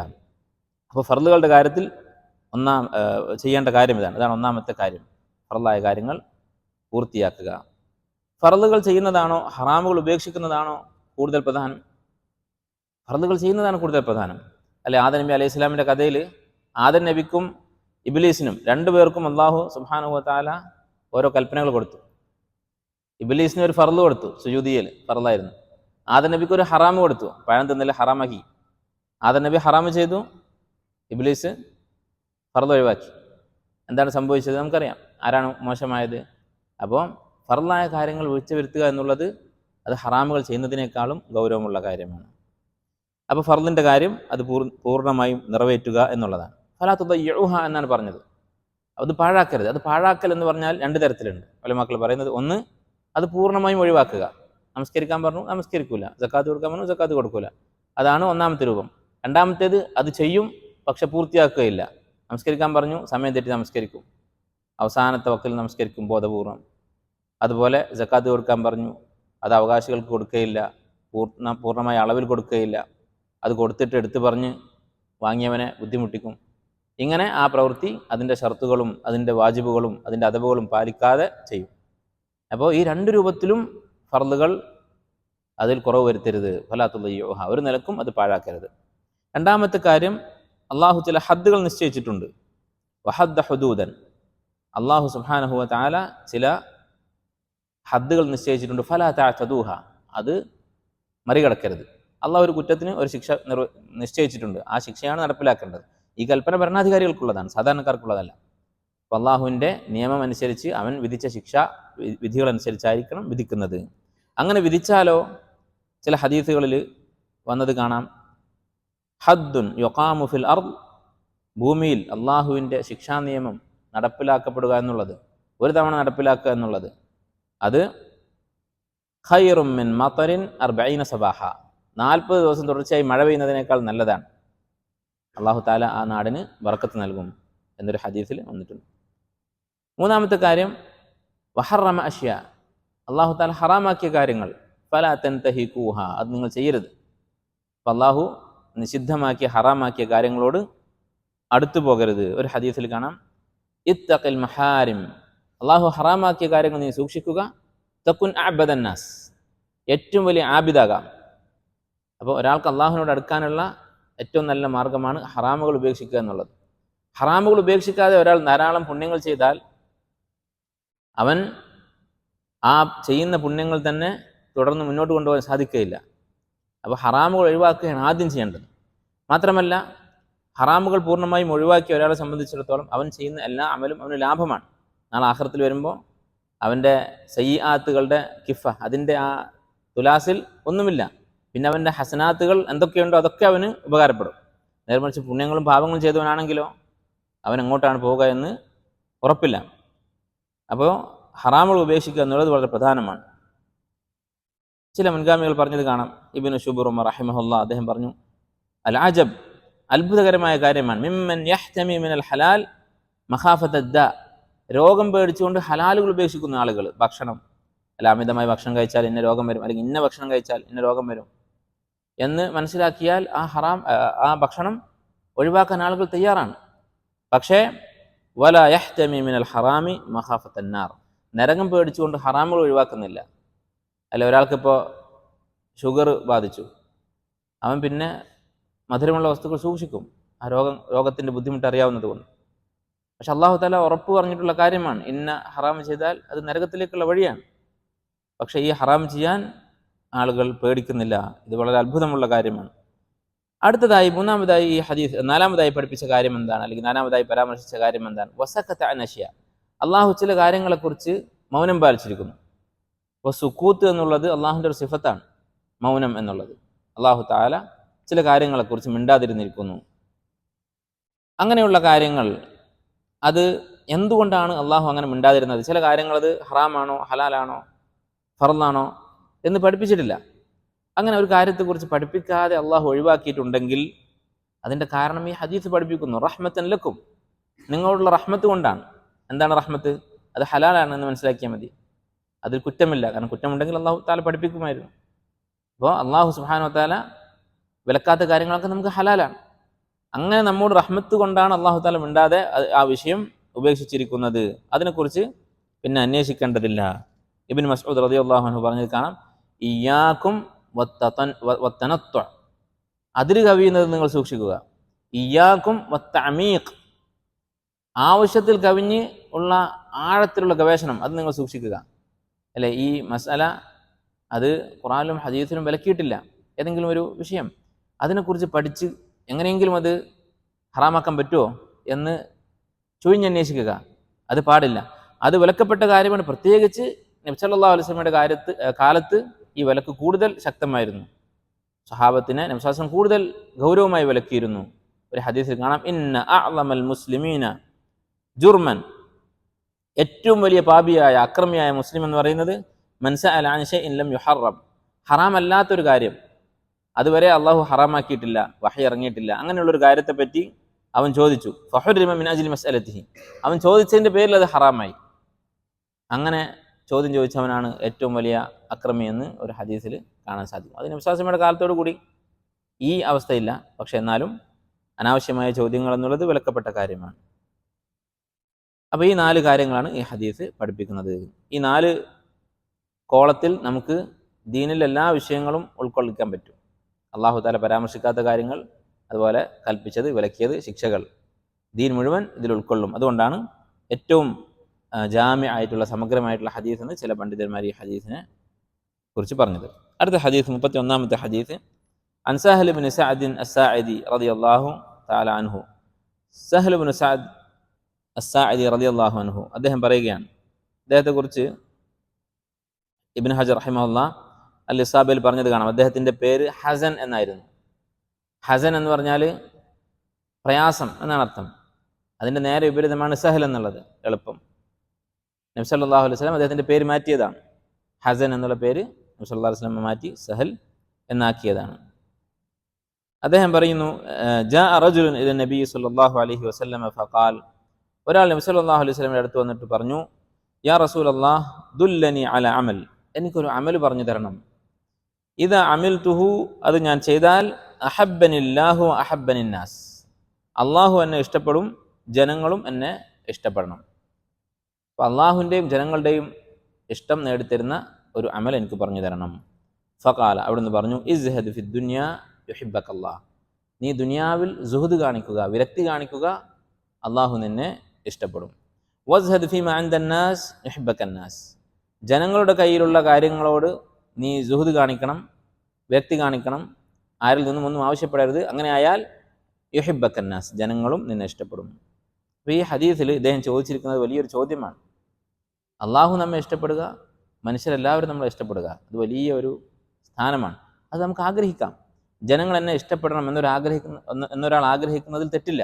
അപ്പോൾ ഫർളുകളുടെ കാര്യത്തിൽ ചെയ്യേണ്ട കാര്യം ഇതാണ്. 1-ാമത്തെ കാര്യം, ഫർളായ കാര്യങ്ങൾ പൂർത്തിയാക്കുക. ഫർളുകൾ ചെയ്യുന്നതാണോ ഹറാമുകൾ ഉപേക്ഷിക്കുന്നതാണോ കൂടുതൽ പ്രധാനം? ഫർളുകൾ ചെയ്യുന്നതാണ് കൂടുതൽ പ്രധാനം, അല്ലെ? ആദം നബി അലൈഹി സ്വലാമിൻ്റെ കഥയിൽ ആദം നബിക്കും ഇബ്ലീസിനും 2 പേർക്കും അല്ലാഹു സുബ്ഹാനഹു വ തആല ഓരോ കൽപ്പനകൾ കൊടുത്തു. ഇബ്ലീസിന് ഒരു ഫർള് കൊടുത്തു, സുജൂദ് ചെയ്യൽ ഫർളായിരുന്നു. ആദം നബിക്ക് ഒരു ഹറാമ് കൊടുത്തു, പഴം തിന്നൽ ഹറാമാക്കി. ആദം നബി ഹറാമ് ചെയ്തു, ഇബ്ലീസ് ഫർദ് ഒഴിവാക്കി. എന്താണ് സംഭവിച്ചത് നമുക്കറിയാം. ആരാണ് മോശമായത്? അപ്പോൾ ഫർദായ കാര്യങ്ങൾ വീഴ്ച വരുത്തുക എന്നുള്ളത് അത് ഹറാമുകൾ ചെയ്യുന്നതിനേക്കാളും ഗൗരവമുള്ള കാര്യമാണ്. അപ്പോൾ ഫർദിൻ്റെ കാര്യം അത് പൂർണ്ണമായും നിറവേറ്റുക എന്നുള്ളതാണ്. ഫലാ തുദയ്യിഉഹ എന്നാണ് പറഞ്ഞത്. അത് പാഴാക്കരുത്. അത് പാഴാക്കൽ എന്ന് പറഞ്ഞാൽ രണ്ട് തരത്തിലുണ്ട്. ഉലമാക്കൾ പറയുന്നത്, ഒന്ന് അത് പൂർണ്ണമായും ഒഴിവാക്കുക. നമസ്കരിക്കാൻ പറഞ്ഞു, നമസ്കരിക്കൂല. സക്കാത്ത് കൊടുക്കാൻ പറഞ്ഞു, സക്കാത്ത് കൊടുക്കൂല. അതാണ് ഒന്നാമത്തെ രൂപം. രണ്ടാമത്തേത് അത് ചെയ്യും, പക്ഷെ പൂർത്തിയാക്കുകയില്ല. നമസ്കരിക്കാൻ പറഞ്ഞു, സമയം തെറ്റി നമസ്കരിക്കും, അവസാനത്തെ വക്കിൽ നമസ്കരിക്കും ബോധപൂർവം. അതുപോലെ സക്കാത്ത് കൊടുക്കാൻ പറഞ്ഞു, അത് അവകാശികൾക്ക് കൊടുക്കുകയില്ല, പൂർണ്ണമായ അളവിൽ കൊടുക്കുകയില്ല. അത് കൊടുത്തിട്ട് എടുത്തു പറഞ്ഞ് വാങ്ങിയവനെ ബുദ്ധിമുട്ടിക്കും. ഇങ്ങനെ ആ പ്രവൃത്തി അതിൻ്റെ ഷർത്തുകളും അതിൻ്റെ വാജിബുകളും അതിൻ്റെ അദബുകളും പാലിക്കാതെ ചെയ്യും. അപ്പോൾ ഈ രണ്ട് രൂപത്തിലും ഫർളുകൾ അതിൽ കുറവ് വരുത്തരുത്. ഫലാ തുദയ്യിഉഹ, ഒരു നിലക്കും അത് പാഴാക്കരുത്. രണ്ടാമത്തെ കാര്യം, അള്ളാഹു ചില ഹദ്ദുകൾ നിശ്ചയിച്ചിട്ടുണ്ട്. വഹദ്ദ ഹുദൂദൻ, അള്ളാഹു സുബ്ഹാനഹു വ തആല ചില ഹദ്ദുകൾ നിശ്ചയിച്ചിട്ടുണ്ട്. ഫലാ തഅതദൂഹ, അത് മറികടക്കരുത്. അള്ളാഹു ഒരു കുറ്റത്തിന് ഒരു ശിക്ഷ നിശ്ചയിച്ചിട്ടുണ്ട്. ആ ശിക്ഷയാണ് നടപ്പിലാക്കേണ്ടത്. ഈ കൽപ്പന ഭരണാധികാരികൾക്കുള്ളതാണ്, സാധാരണക്കാർക്കുള്ളതല്ല. അപ്പോൾ അള്ളാഹുവിൻ്റെ നിയമം അനുസരിച്ച് അവൻ വിധിച്ച ശിക്ഷ വിധികളനുസരിച്ചായിരിക്കണം വിധിക്കുന്നത്. അങ്ങനെ വിധിച്ചാലോ ചില ഹദീസുകളിൽ വന്നത് കാണാം, ഹദ്ദുൻ യുഖാമു ഫിൽ അർദ്, ഭൂമിയിൽ അള്ളാഹുവിൻ്റെ ശിക്ഷാ നിയമം നടപ്പിലാക്കപ്പെടുക എന്നുള്ളത്, ഒരു തവണ നടപ്പിലാക്കുക എന്നുള്ളത്, അത് ഖൈറും മിൻ മതറിൻ 40 സബാഹ, 40 ദിവസം തുടർച്ചയായി മഴ പെയ്യുന്നതിനേക്കാൾ നല്ലതാണ്. അള്ളാഹു താല ആ നാടിന് ബർക്കത്ത് നൽകും എന്നൊരു ഹദീസിൽ വന്നിട്ടുണ്ട്. മൂന്നാമത്തെ കാര്യം, വഹറമ അഷ്യ, അള്ളാഹു താല ഹറാമാക്കിയ കാര്യങ്ങൾ, ഫലാ തൻതഹികൂഹ, അത് നിങ്ങൾ ചെയ്യരുത്. അപ്പം അള്ളാഹു നിഷിദ്ധമാക്കിയ ഹറാമാക്കിയ കാര്യങ്ങളോട് അടുത്തു പോകരുത്. ഒരു ഹദീസിൽ കാണാം, ഇത്തഖിൽ മഹാരിം, അള്ളാഹു ഹറാമാക്കിയ കാര്യങ്ങൾ നീ സൂക്ഷിക്കുക, തക്കുൻ അഅ്ബദന്നാസ്, ഏറ്റവും വലിയ ആബിദാകാം. അപ്പോൾ ഒരാൾക്ക് അള്ളാഹുവിനോട് അടുക്കാനുള്ള ഏറ്റവും നല്ല മാർഗമാണ് ഹറാമുകൾ ഉപേക്ഷിക്കുക എന്നുള്ളത്. ഹറാമുകൾ ഉപേക്ഷിക്കാതെ ഒരാൾ ധാരാളം പുണ്യങ്ങൾ ചെയ്താൽ അവൻ ആ ചെയ്യുന്ന പുണ്യങ്ങൾ തന്നെ തുടർന്ന് മുന്നോട്ട് കൊണ്ടുപോകാൻ സാധിക്കുകയില്ല. അപ്പോൾ ഹറാമുകൾ ഒഴിവാക്കുകയാണ് ആദ്യം ചെയ്യേണ്ടത്. മാത്രമല്ല, ഹറാമുകൾ പൂർണ്ണമായും ഒഴിവാക്കിയ ഒരാളെ സംബന്ധിച്ചിടത്തോളം അവൻ ചെയ്യുന്ന എല്ലാ അമലും അവന് ലാഭമാണ്. നാളെ ആഖിറത്തിൽ വരുമ്പോൾ അവൻ്റെ സയ്യിആത്തുകളുടെ കിഫ, അതിൻ്റെ ആ തുലാസിൽ ഒന്നുമില്ല. പിന്നെ അവൻ്റെ ഹസനാത്തുകൾ എന്തൊക്കെയുണ്ടോ അതൊക്കെ അവന് ഉപകാരപ്പെടും. നേർമറിച്ച് പുണ്യങ്ങളും പാപങ്ങളും ചെയ്തവനാണെങ്കിലോ അവൻ എങ്ങോട്ടാണ് പോവുക എന്ന് ഉറപ്പില്ല. അപ്പോൾ ഹറാമുകൾ ഉപേക്ഷിക്കുക എന്നുള്ളത് വളരെ പ്രധാനമാണ്. ചില മുൻഗാമികൾ പറഞ്ഞത് കാണാം. ഇബ്നു ശുബൈർ റഹിമഹുല്ലാ അദ്ദേഹം പറഞ്ഞു, അൽ അജബ്, അത്ഭുതകരമായ കാര്യമാണ്, മിമ്മൻ യഹ്തമി മിനൽ ഹലാൽ മഖാഫത്തദ്ദ, രോഗം പേടിച്ചുകൊണ്ട് ഹലാലുകൾ ഉപേക്ഷിക്കുന്ന ആളുകൾ. ഭക്ഷണം, അല്ല അമിതമായി ഭക്ഷണം കഴിച്ചാൽ ഇന്ന രോഗം വരും, അല്ലെങ്കിൽ ഇന്ന ഭക്ഷണം കഴിച്ചാൽ ഇന്ന രോഗം വരും എന്ന് മനസ്സിലാക്കിയാൽ ആ ഭക്ഷണം ഒഴിവാക്കാൻ ആളുകൾ തയ്യാറാണ്. പക്ഷേ വല യഹ്തമി മിനൽ ഹറാമി മഖാഫത്തന്നാർ, നരകം പേടിച്ചുകൊണ്ട് ഹറാമുകൾ ഒഴിവാക്കുന്നില്ല. അല്ല, ഒരാൾക്കിപ്പോൾ ഷുഗർ ബാധിച്ചു, അവൻ പിന്നെ മധുരമുള്ള വസ്തുക്കൾ സൂക്ഷിക്കും, ആ രോഗത്തിൻ്റെ ബുദ്ധിമുട്ട് അറിയാവുന്നത് കൊണ്ട്. പക്ഷെ അള്ളാഹു തആല ഉറപ്പ് പറഞ്ഞിട്ടുള്ള കാര്യമാണ്, ഇന്ന ഹറാം ചെയ്താൽ അത് നരകത്തിലേക്കുള്ള വഴിയാണ്. പക്ഷേ ഈ ഹറാം ചെയ്യാൻ ആളുകൾ പേടിക്കുന്നില്ല. ഇത് വളരെ അത്ഭുതമുള്ള കാര്യമാണ്. അടുത്തതായി മൂന്നാമതായി ഈ ഹദീസ് നാലാമതായി പഠിപ്പിച്ച കാര്യം എന്താണ്, അല്ലെങ്കിൽ നാലാമതായി പരാമർശിച്ച കാര്യം എന്താണ്? വസക്കത അൻ അശ്യ, അള്ളാഹു ചില കാര്യങ്ങളെക്കുറിച്ച് മൗനം പാലിച്ചിരിക്കുന്നു. സുക്കൂത്ത് എന്നുള്ളത് അള്ളാഹുവിൻ്റെ ഒരു സിഫത്താണ്, മൗനം എന്നുള്ളത്. അള്ളാഹു തആല ചില കാര്യങ്ങളെക്കുറിച്ച് മിണ്ടാതിരുന്നിരിക്കുന്നു. അങ്ങനെയുള്ള കാര്യങ്ങൾ അത് എന്തുകൊണ്ടാണ് അള്ളാഹു അങ്ങനെ മിണ്ടാതിരുന്നത്? ചില കാര്യങ്ങൾ അത് ഹറാമാണോ ഹലാലാണോ ഫർളാണോ എന്ന് പഠിപ്പിച്ചിട്ടില്ല. അങ്ങനെ ഒരു കാര്യത്തെക്കുറിച്ച് പഠിപ്പിക്കാതെ അള്ളാഹു ഒഴിവാക്കിയിട്ടുണ്ടെങ്കിൽ അതിൻ്റെ കാരണം ഈ ഹദീസ് പഠിപ്പിക്കുന്നു. റഹ്മത്തൻ ലക്കും, നിങ്ങളോടുള്ള റഹ്മത്ത് കൊണ്ടാണ്. എന്താണ് റഹ്മത്ത്? അത് ഹലാലാണ് എന്ന് മനസ്സിലാക്കിയാൽ മതി. അതിൽ കുറ്റമില്ല. കാരണം കുറ്റമുണ്ടെങ്കിൽ അള്ളാഹു താല പഠിപ്പിക്കുമായിരുന്നു. അപ്പോൾ അള്ളാഹു സുബ്ഹാനഹു വ തആല വിലക്കാത്ത കാര്യങ്ങളൊക്കെ നമുക്ക് ഹലാലാണ്. അങ്ങനെ നമ്മോട് റഹ്മത്ത് കൊണ്ടാണ് അള്ളാഹു താല മിണ്ടാതെ ആ വിഷയം ഉപേക്ഷിച്ചിരിക്കുന്നത്. അതിനെക്കുറിച്ച് പിന്നെ അന്വേഷിക്കേണ്ടതില്ല. ഇബ്നു മസ്ഊദ് റളിയല്ലാഹു അൻഹു പറഞ്ഞത് കാണാം, ഇയ്യാക്കും വത്തനത്തു, അതിര് കവിയുന്നത് നിങ്ങൾ സൂക്ഷിക്കുക. ഇയ്യാക്കും വത്തഅമീഖ്, ആവശ്യത്തിൽ കവിഞ്ഞ് ഉള്ള ആഴത്തിലുള്ള ഗവേഷണം അത് നിങ്ങൾ സൂക്ഷിക്കുക. അല്ലേ, ഈ മസല അത് ഖുർആനിലും ഹദീസിലും വിലക്കിയിട്ടില്ല. ഏതെങ്കിലും ഒരു വിഷയം അതിനെക്കുറിച്ച് പഠിച്ച് എങ്ങനെയെങ്കിലും അത് ഹറാമാക്കാൻ പറ്റുമോ എന്ന് ചുഴിഞ്ഞന്വേഷിക്കുക, അത് പാടില്ല. അത് വിലക്കപ്പെട്ട കാര്യമാണ്. പ്രത്യേകിച്ച് നബി സല്ലല്ലാഹു അലൈഹി വസല്ലമയുടെ കാലത്ത് ഈ വിലക്ക് കൂടുതൽ ശക്തമായിരുന്നു. സ്വഹാബത്തിനെ നബി സല്ലല്ലാഹു അലൈഹി വസല്ലം കൂടുതൽ ഗൗരവമായി വിലക്കിയിരുന്നു. ഒരു ഹദീസിൽ കാണാം, ഇന്ന അഅ്ളമൽ മുസ്ലിമീന ജുർമൻ, ഏറ്റവും വലിയ പാപിയായ അക്രമിയായ മുസ്ലിം എന്ന് പറയുന്നത് മൻ സഅല അൻ ശൈഇൻ ലം യുഹറം, ഹറാമല്ലാത്തൊരു കാര്യം അതുവരെ അള്ളാഹു ഹറാമാക്കിയിട്ടില്ല, വഹി ഇറങ്ങിയിട്ടില്ല, അങ്ങനെയുള്ളൊരു കാര്യത്തെപ്പറ്റി അവൻ ചോദിച്ചു. ഫഹുരിമ മിൻ അജ്ലി മസ്അലതിഹി, അവൻ ചോദിച്ചതിൻ്റെ പേരിൽ അത് ഹറാമായി. അങ്ങനെ ചോദ്യം ചോദിച്ചവനാണ് ഏറ്റവും വലിയ അക്രമി എന്ന് ഒരു ഹദീസിൽ കാണാൻ സാധിക്കും. അത് നബി സല്ലല്ലാഹു അലൈഹി വസല്ലമയുടെ കാലത്തോടു കൂടി ഈ അവസ്ഥയില്ല. പക്ഷെ എന്നാലും അനാവശ്യമായ ചോദ്യങ്ങൾ എന്നുള്ളത് വിലക്കപ്പെട്ട കാര്യമാണ്. അപ്പോൾ ഈ 4 കാര്യങ്ങളാണ് ഈ ഹദീസ് പഠിപ്പിക്കുന്നത്. ഈ 4 കോളത്തിൽ നമുക്ക് ദീനിൽ എല്ലാ വിഷയങ്ങളും ഉൾക്കൊള്ളിക്കാൻ പറ്റും. അള്ളാഹു തആല പരാമർശിക്കാത്ത കാര്യങ്ങൾ, അതുപോലെ കൽപ്പിച്ചത്, വിലക്കിയത്, ശിക്ഷകൾ, ദീൻ മുഴുവൻ ഇതിൽ ഉൾക്കൊള്ളും. അതുകൊണ്ടാണ് ഏറ്റവും ജാമ്യ ആയിട്ടുള്ള സമഗ്രമായിട്ടുള്ള ഹദീസ് എന്ന് ചില പണ്ഡിതന്മാർ ഈ ഹദീസിനെ കുറിച്ച് പറഞ്ഞത്. അടുത്ത ഹദീസ് 31-ാമത്തെ ഹദീസ്, അൻ സഹൽ ഇബ്നു സഅദ് അസ്സാഇദി റളിയല്ലാഹു തആല അൻഹു. സഹൽ ഇബ്നു സഅദ് അസ്സാഇദി റളിയല്ലാഹു അൻഹു അദ്ദേഹം പറയുകയാണ്, അദ്ദേഹത്തെക്കുറിച്ച് ഇബ്നു ഹജർ റഹിമഹുല്ലാഹ് അൽ ഇസാബയിൽ പറഞ്ഞത് കാണാം. അദ്ദേഹത്തിൻ്റെ പേര് ഹസൻ എന്നായിരുന്നു. ഹസൻ എന്ന് പറഞ്ഞാൽ പ്രയാസം എന്നാണ് അർത്ഥം. അതിൻ്റെ നേരെ വിപരീതമാണ് സഹൽ എന്നുള്ളത്, എളുപ്പം. നബി സല്ലല്ലാഹു അലൈഹി വസല്ലം അദ്ദേഹത്തിൻ്റെ പേര് മാറ്റിയതാണ്. ഹസൻ എന്നുള്ള പേര് നബി സല്ലല്ലാഹു അലൈഹി വസല്ലം മാറ്റി സഹൽ എന്നാക്കിയതാണ്. അദ്ദേഹം പറയുന്നു, ജാഅ റജുലുൻ ഇല നബി സല്ലല്ലാഹു അലൈഹി വസല്ലം ഫഖാൽ, ഒരാൾ നബി സല്ലല്ലാഹു അലൈഹി വസല്ലമയുടെ അടുത്ത് വന്നിട്ട് പറഞ്ഞു, യാ റസൂലല്ലാഹ് ദുല്ലനി അല അമൽ, എനിക്കൊരു അമൽ പറഞ്ഞു തരണം. ഇദാ അമിൽതുഹു, അത് ഞാൻ ചെയ്താൽ, അഹബ്ബനില്ലാഹു അഹബ്ബനിന്നാസ്, അള്ളാഹു എന്നെ ഇഷ്ടപ്പെടും, ജനങ്ങളും എന്നെ ഇഷ്ടപ്പെടണം. അപ്പോൾ അള്ളാഹുവിൻ്റെയും ജനങ്ങളുടെയും ഇഷ്ടം നേടിത്തരുന്ന ഒരു അമൽ എനിക്ക് പറഞ്ഞു തരണം. ഫഖാല, അവിടുന്ന് പറഞ്ഞു, ഇസ്ഹദ് ഫി ദുനിയ യുഹിബ്ബക്കല്ലാഹ്, നീ ദുനിയാവിൽ സുഹദ് കാണിക്കുക, വിരക്തി കാണിക്കുക, അള്ളാഹു നിന്നെ ഇഷ്ടപ്പെടും. വസ്ഹദ് ഫീമാ ഇൻദന്നാസ് യുഹിബ്ബക്കന്നാസ്, ജനങ്ങളുടെ കയ്യിലുള്ള കാര്യങ്ങളോട് നീ സുഹദ് കാണിക്കണം, വിരക്തി കാണിക്കണം, ആരിൽ നിന്നും ഒന്നും ആവശ്യപ്പെടരുത്. അങ്ങനെ ആയാൽ യുഹിബ്ബക്കന്നാസ്, ജനങ്ങളും നിന്നെ ഇഷ്ടപ്പെടും. അപ്പോൾ ഈ ഹദീസിൽ ഇദ്ദേഹം ചോദിച്ചിരിക്കുന്നത് വലിയൊരു ചോദ്യമാണ്. അള്ളാഹു നമ്മെ ഇഷ്ടപ്പെടുക, മനുഷ്യരെല്ലാവരും നമ്മളെ ഇഷ്ടപ്പെടുക, അത് വലിയ ഒരു സ്ഥാനമാണ്. അത് നമുക്ക് ആഗ്രഹിക്കാം. ജനങ്ങൾ എന്നെ ഇഷ്ടപ്പെടണം എന്നൊരാൾ ആഗ്രഹിക്കുന്നതിൽ തെറ്റില്ല.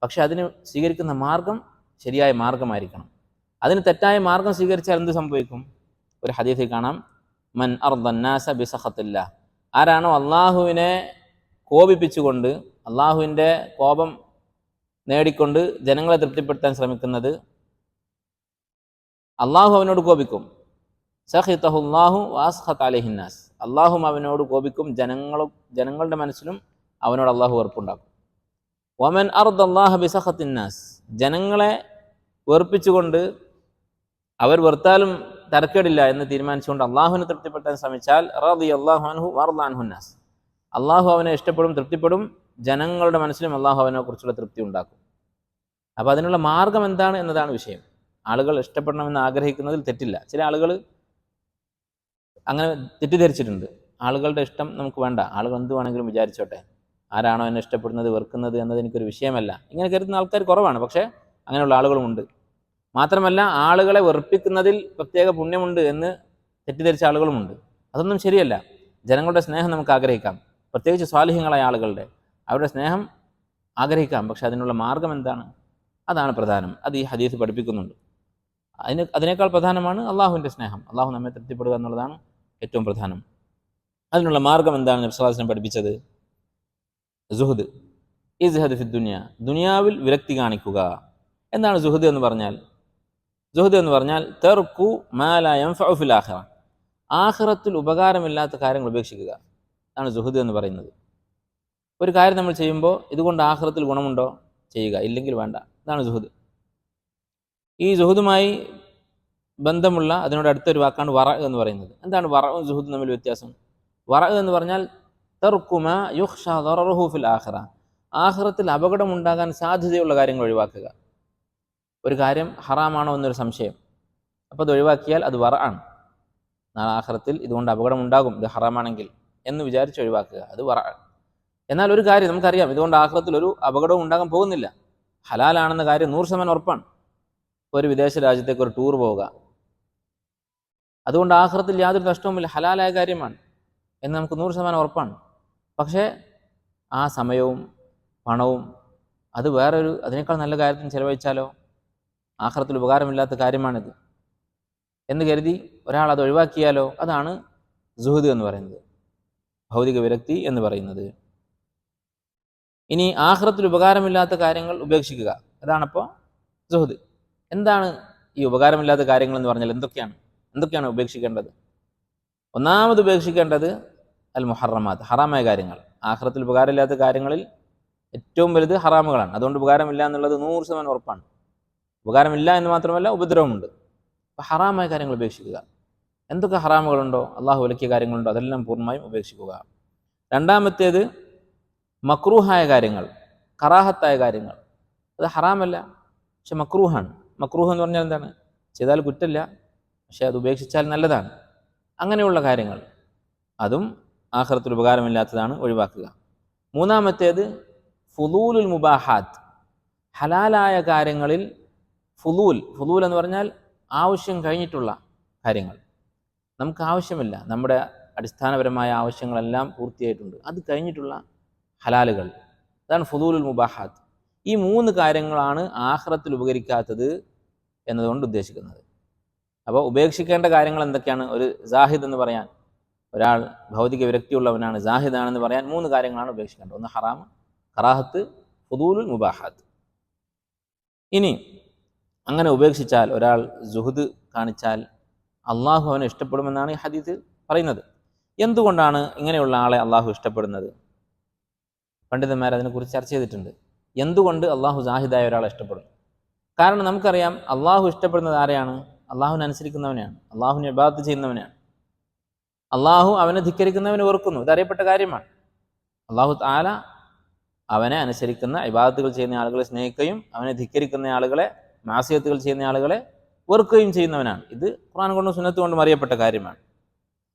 പക്ഷെ അതിന് സ്വീകരിക്കുന്ന മാർഗം ശരിയായ മാർഗമായിരിക്കണം. അതിന് തെറ്റായ മാർഗം സ്വീകരിച്ചാൽ എന്ത് സംഭവിക്കും? ഒരു ഹദീസിൽ കാണാം, മൻ അർദന്നാസ ബിസഖത്തില്ലാഹ്, ആരാണോ അള്ളാഹുവിനെ കോപിപ്പിച്ചുകൊണ്ട്, അള്ളാഹുവിൻ്റെ കോപം നേടിക്കൊണ്ട് ജനങ്ങളെ തൃപ്തിപ്പെടുത്താൻ ശ്രമിക്കുന്നത്, അള്ളാഹു അവനോട് കോപിക്കും. സഖിതഹുല്ലാഹു വഅസ്ഖത അലൈഹിന്നാസ്, അള്ളാഹും അവനോട് കോപിക്കും, ജനങ്ങളുടെ മനസ്സിലും അവനോട് അള്ളാഹു വെറുപ്പുണ്ടാക്കും. വമൻ അർദല്ലാഹ ബിസഖത്തിന്നാസ്, ജനങ്ങളെ വെറുപ്പിച്ചുകൊണ്ട് അവർ വെറുത്താലും തരക്കേടില്ല എന്ന് തീരുമാനിച്ചുകൊണ്ട് അള്ളാഹുവിനെ തൃപ്തിപ്പെടുത്താൻ ശ്രമിച്ചാൽ, റളിയല്ലാഹു അൻഹു വറള അൻഹുന്നാസ്, അള്ളാഹു അവനെ ഇഷ്ടപ്പെടും, തൃപ്തിപ്പെടും, ജനങ്ങളുടെ മനസ്സിലും അള്ളാഹു അവനെ കുറിച്ചുള്ള തൃപ്തി ഉണ്ടാക്കും. അപ്പോൾ അതിനുള്ള മാർഗം എന്താണ് എന്നതാണ് വിഷയം. ആളുകൾ ഇഷ്ടപ്പെടണമെന്ന് ആഗ്രഹിക്കുന്നതിൽ തെറ്റില്ല. ചില ആളുകൾ അങ്ങനെ തെറ്റിദ്ധരിച്ചിട്ടുണ്ട്. ആളുകളുടെ ഇഷ്ടം നമുക്ക് വേണ്ട, ആളുകൾ എന്ത് വേണമെങ്കിലും വിചാരിച്ചോട്ടെ, ആരാണോ എന്നെ ഇഷ്ടപ്പെടുന്നത് വെറുക്കുന്നത് എന്നത് എനിക്കൊരു വിഷയമല്ല, ഇങ്ങനെ കരുതുന്ന ആൾക്കാർ കുറവാണ്. പക്ഷേ അങ്ങനെയുള്ള ആളുകളുമുണ്ട്. മാത്രമല്ല, ആളുകളെ വെറുപ്പിക്കുന്നതിൽ പ്രത്യേക പുണ്യമുണ്ട് എന്ന് തെറ്റിദ്ധരിച്ച ആളുകളുമുണ്ട്. അതൊന്നും ശരിയല്ല. ജനങ്ങളുടെ സ്നേഹം നമുക്ക് ആഗ്രഹിക്കാം, പ്രത്യേകിച്ച് സ്വാലിഹ്യങ്ങളായ ആളുകളുടെ അവരുടെ സ്നേഹം ആഗ്രഹിക്കാം. പക്ഷെ അതിനുള്ള മാർഗം എന്താണ്? അതാണ് പ്രധാനം. അത് ഈ ഹദീസ് പഠിപ്പിക്കുന്നുണ്ട്. അതിനേക്കാൾ പ്രധാനമാണ് അള്ളാഹുവിൻ്റെ സ്നേഹം, അള്ളാഹു നമ്മെ തൃപ്തിപ്പെടുക എന്നുള്ളതാണ് ഏറ്റവും പ്രധാനം. അതിനുള്ള മാർഗം എന്താണ് നബി സല്ലല്ലാഹു അലൈഹി വസല്ലം പഠിപ്പിച്ചത്? സുഹദ്, ഇസ്ഹദ് ഫി ദുനിയ, ദുനിയാവിൽ വിരക്തി കാണിക്കുക. എന്താണ് സുഹദ് എന്ന് പറഞ്ഞാൽ? സുഹദ് എന്ന് പറഞ്ഞാൽ തർക്കു മാ ലാ യൻഫഉ ഫിൽ ആഖിറ, ആഖിറത്തിൽ ഉപകാരമില്ലാത്ത കാര്യങ്ങൾ ഉപേക്ഷിക്കുക. അതാണ് സുഹദ് എന്ന് പറയുന്നത്. ഒരു കാര്യം നമ്മൾ ചെയ്യുമ്പോൾ ഇതുകൊണ്ട് ആഖിറത്തിൽ ഗുണമുണ്ടോ? ചെയ്യുക, ഇല്ലെങ്കിൽ വേണ്ട. ഇതാണ് സുഹദ്. ഈ സുഹദുമായി ബന്ധമുള്ള അതിനോട് അടുത്തൊരു വാക്കാണ് വറ എന്ന് പറയുന്നത്. എന്താണ് വറഉം സുഹദും തമ്മിൽ വ്യത്യാസം? വറ എന്ന് പറഞ്ഞാൽ തർക്കു മാ യുഖ്ഷാ ദററുഹു ഫിൽ ആഖിറ, ആഖിറത്തിൽ അപകടമുണ്ടാകാൻ സാധ്യതയുള്ള കാര്യങ്ങൾ ഒഴിവാക്കുക. ഒരു കാര്യം ഹറാമാണോ എന്നൊരു സംശയം, അപ്പോൾ അത് ഒഴിവാക്കിയാൽ അത് വറ ആണ്. നാളെ ആഖിറത്തിൽ ഇതുകൊണ്ട് അപകടമുണ്ടാകും, ഇത് ഹറാമാണെങ്കിൽ എന്ന് വിചാരിച്ച് ഒഴിവാക്കുക, അത് വറ ആണ്. എന്നാൽ ഒരു കാര്യം നമുക്കറിയാം, ഇതുകൊണ്ട് ആഖിറത്തിൽ ഒരു അപകടവും ഉണ്ടാകാൻ പോകുന്നില്ല. ഹലാലാണെന്ന കാര്യം 100% ഉറപ്പാണ്. ഒരു വിദേശ രാജ്യത്തേക്ക് ഒരു ടൂർ പോവുക, അതുകൊണ്ട് ആഖിറത്തിൽ യാതൊരു നഷ്ടവുമില്ല, ഹലാലായ കാര്യമാണ് എന്ന് നമുക്ക് 100% ഉറപ്പാണ്. പക്ഷേ ആ സമയവും പണവും അത് വേറൊരു അതിനേക്കാൾ നല്ല കാര്യത്തിന് ചിലവഴിച്ചാലോ, ആഖിറത്തിൽ ഉപകാരമില്ലാത്ത കാര്യമാണിത് എന്ന് കരുതി ഒരാൾ അത് ഒഴിവാക്കിയാലോ, അതാണ് സുഹദ് എന്ന് പറയുന്നത്, ഭൗതിക വിരക്തി എന്ന് പറയുന്നത്. ഇനി ആഖിറത്തിൽ ഉപകാരമില്ലാത്ത കാര്യങ്ങൾ ഉപേക്ഷിക്കുക, അതാണപ്പോൾ സുഹദ്. എന്താണ് ഈ ഉപകാരമില്ലാത്ത കാര്യങ്ങൾ എന്ന് പറഞ്ഞാൽ എന്തൊക്കെയാണ് ഉപേക്ഷിക്കേണ്ടത്? ഒന്നാമത് ഉപേക്ഷിക്കേണ്ടത് അൽ മുഹറമാത്ത്, ഹറാമായ കാര്യങ്ങൾ. ആഖിറത്തിൽ ഉപകാരമില്ലാത്ത കാര്യങ്ങളിൽ ഏറ്റവും വലുത് ഹറാമുകളാണ്. അതുകൊണ്ട് ഉപകാരമില്ല എന്നുള്ളത് 100% ഉറപ്പാണ്. ഉപകാരമില്ല എന്ന് മാത്രമല്ല, ഉപദ്രവമുണ്ട്. അപ്പോൾ ഹറാമായ കാര്യങ്ങൾ ഉപേക്ഷിക്കുക. എന്തൊക്കെ ഹറാമുകളുണ്ടോ, അള്ളാഹു വിലക്കിയ കാര്യങ്ങളുണ്ടോ, അതെല്ലാം പൂർണ്ണമായും ഉപേക്ഷിക്കുക. രണ്ടാമത്തേത് മക്രൂഹായ കാര്യങ്ങൾ, കറാഹത്തായ കാര്യങ്ങൾ. അത് ഹറാമല്ല, പക്ഷെ മക്രൂഹാണ്. മക്രൂഹ് എന്ന് പറഞ്ഞാൽ എന്താണ്? ചെയ്താൽ കുറ്റമില്ല, പക്ഷെ അത് ഉപേക്ഷിച്ചാൽ നല്ലതാണ്. അങ്ങനെയുള്ള കാര്യങ്ങൾ അതും ആഖിറത്തിൽ ഉപകാരമില്ലാത്തതാണ്, ഒഴിവാക്കുക. മൂന്നാമത്തേത് ഫുദൂലുൽ മുബാഹാത്ത്, ഹലാലായ കാര്യങ്ങളിൽ ഫുദൂൽ എന്ന് പറഞ്ഞാൽ ആവശ്യം കഴിഞ്ഞിട്ടുള്ള കാര്യങ്ങൾ. നമുക്ക് ആവശ്യമില്ല, നമ്മുടെ അടിസ്ഥാനപരമായ ആവശ്യങ്ങളെല്ലാം പൂർത്തിയായിട്ടുണ്ട്, അത് കഴിഞ്ഞിട്ടുള്ള ഹലാലുകൾ, അതാണ് ഫുദൂലുൽ മുബാഹാത്ത്. ഈ 3 കാര്യങ്ങളാണ് ആഖിറത്തിൽ ഉപകരിക്കാത്തത് എന്നതുകൊണ്ട് ഉദ്ദേശിക്കുന്നത്. അപ്പോൾ ഉപേക്ഷിക്കേണ്ട കാര്യങ്ങൾ എന്തൊക്കെയാണ്? ഒരു സാഹിദ് എന്ന് പറയാൻ, ഒരാൾ ഭൗതിക വിരക്തിയുള്ളവനാണ്, സാഹിദാണെന്ന് പറയാൻ 3 കാര്യങ്ങളാണ് ഉപേക്ഷിക്കേണ്ടത്. ഒന്ന് ഹറാം, കറാഹത്ത്, ഫുദൂലുൽ മുബാഹാത്ത്. ഇനി അങ്ങനെ ഉപേക്ഷിച്ചാൽ, ഒരാൾ സുഹദ് കാണിച്ചാൽ അള്ളാഹു അവനെ ഇഷ്ടപ്പെടുമെന്നാണ് ഈ ഹദീസ് പറയുന്നത്. എന്തുകൊണ്ടാണ് ഇങ്ങനെയുള്ള ആളെ അള്ളാഹു ഇഷ്ടപ്പെടുന്നത്? പണ്ഡിതന്മാർ അതിനെക്കുറിച്ച് ചർച്ച ചെയ്തിട്ടുണ്ട്. എന്തുകൊണ്ട് അള്ളാഹു സാഹിദായ ഒരാളെ ഇഷ്ടപ്പെടുന്നു? കാരണം നമുക്കറിയാം, അള്ളാഹു ഇഷ്ടപ്പെടുന്നത് ആരെയാണ്? അള്ളാഹുവിനെ അനുസരിക്കുന്നവനെയാണ്, അള്ളാഹുവിനെ ഇബാദത്ത് ചെയ്യുന്നവനെയാണ്. അള്ളാഹു അവനെ ധിക്കരിക്കുന്നവനെ വെറുക്കുന്നു, ഇതറിയപ്പെട്ട കാര്യമാണ്. അള്ളാഹു തആല അവനെ അനുസരിക്കുന്ന ഇബാദത്തുകൾ ചെയ്യുന്ന ആളുകളെ സ്നേഹിക്കുകയും അവനെ ധിക്കരിക്കുന്ന ആളുകളെ, മാസിയത്തുകൾ ചെയ്യുന്ന ആളുകളെ വെറുക്കുകയും ചെയ്യുന്നവനാണ്. ഇത് ഖുർആൻ കൊണ്ടും സുന്നത്ത് കൊണ്ടും അറിയപ്പെട്ട കാര്യമാണ്.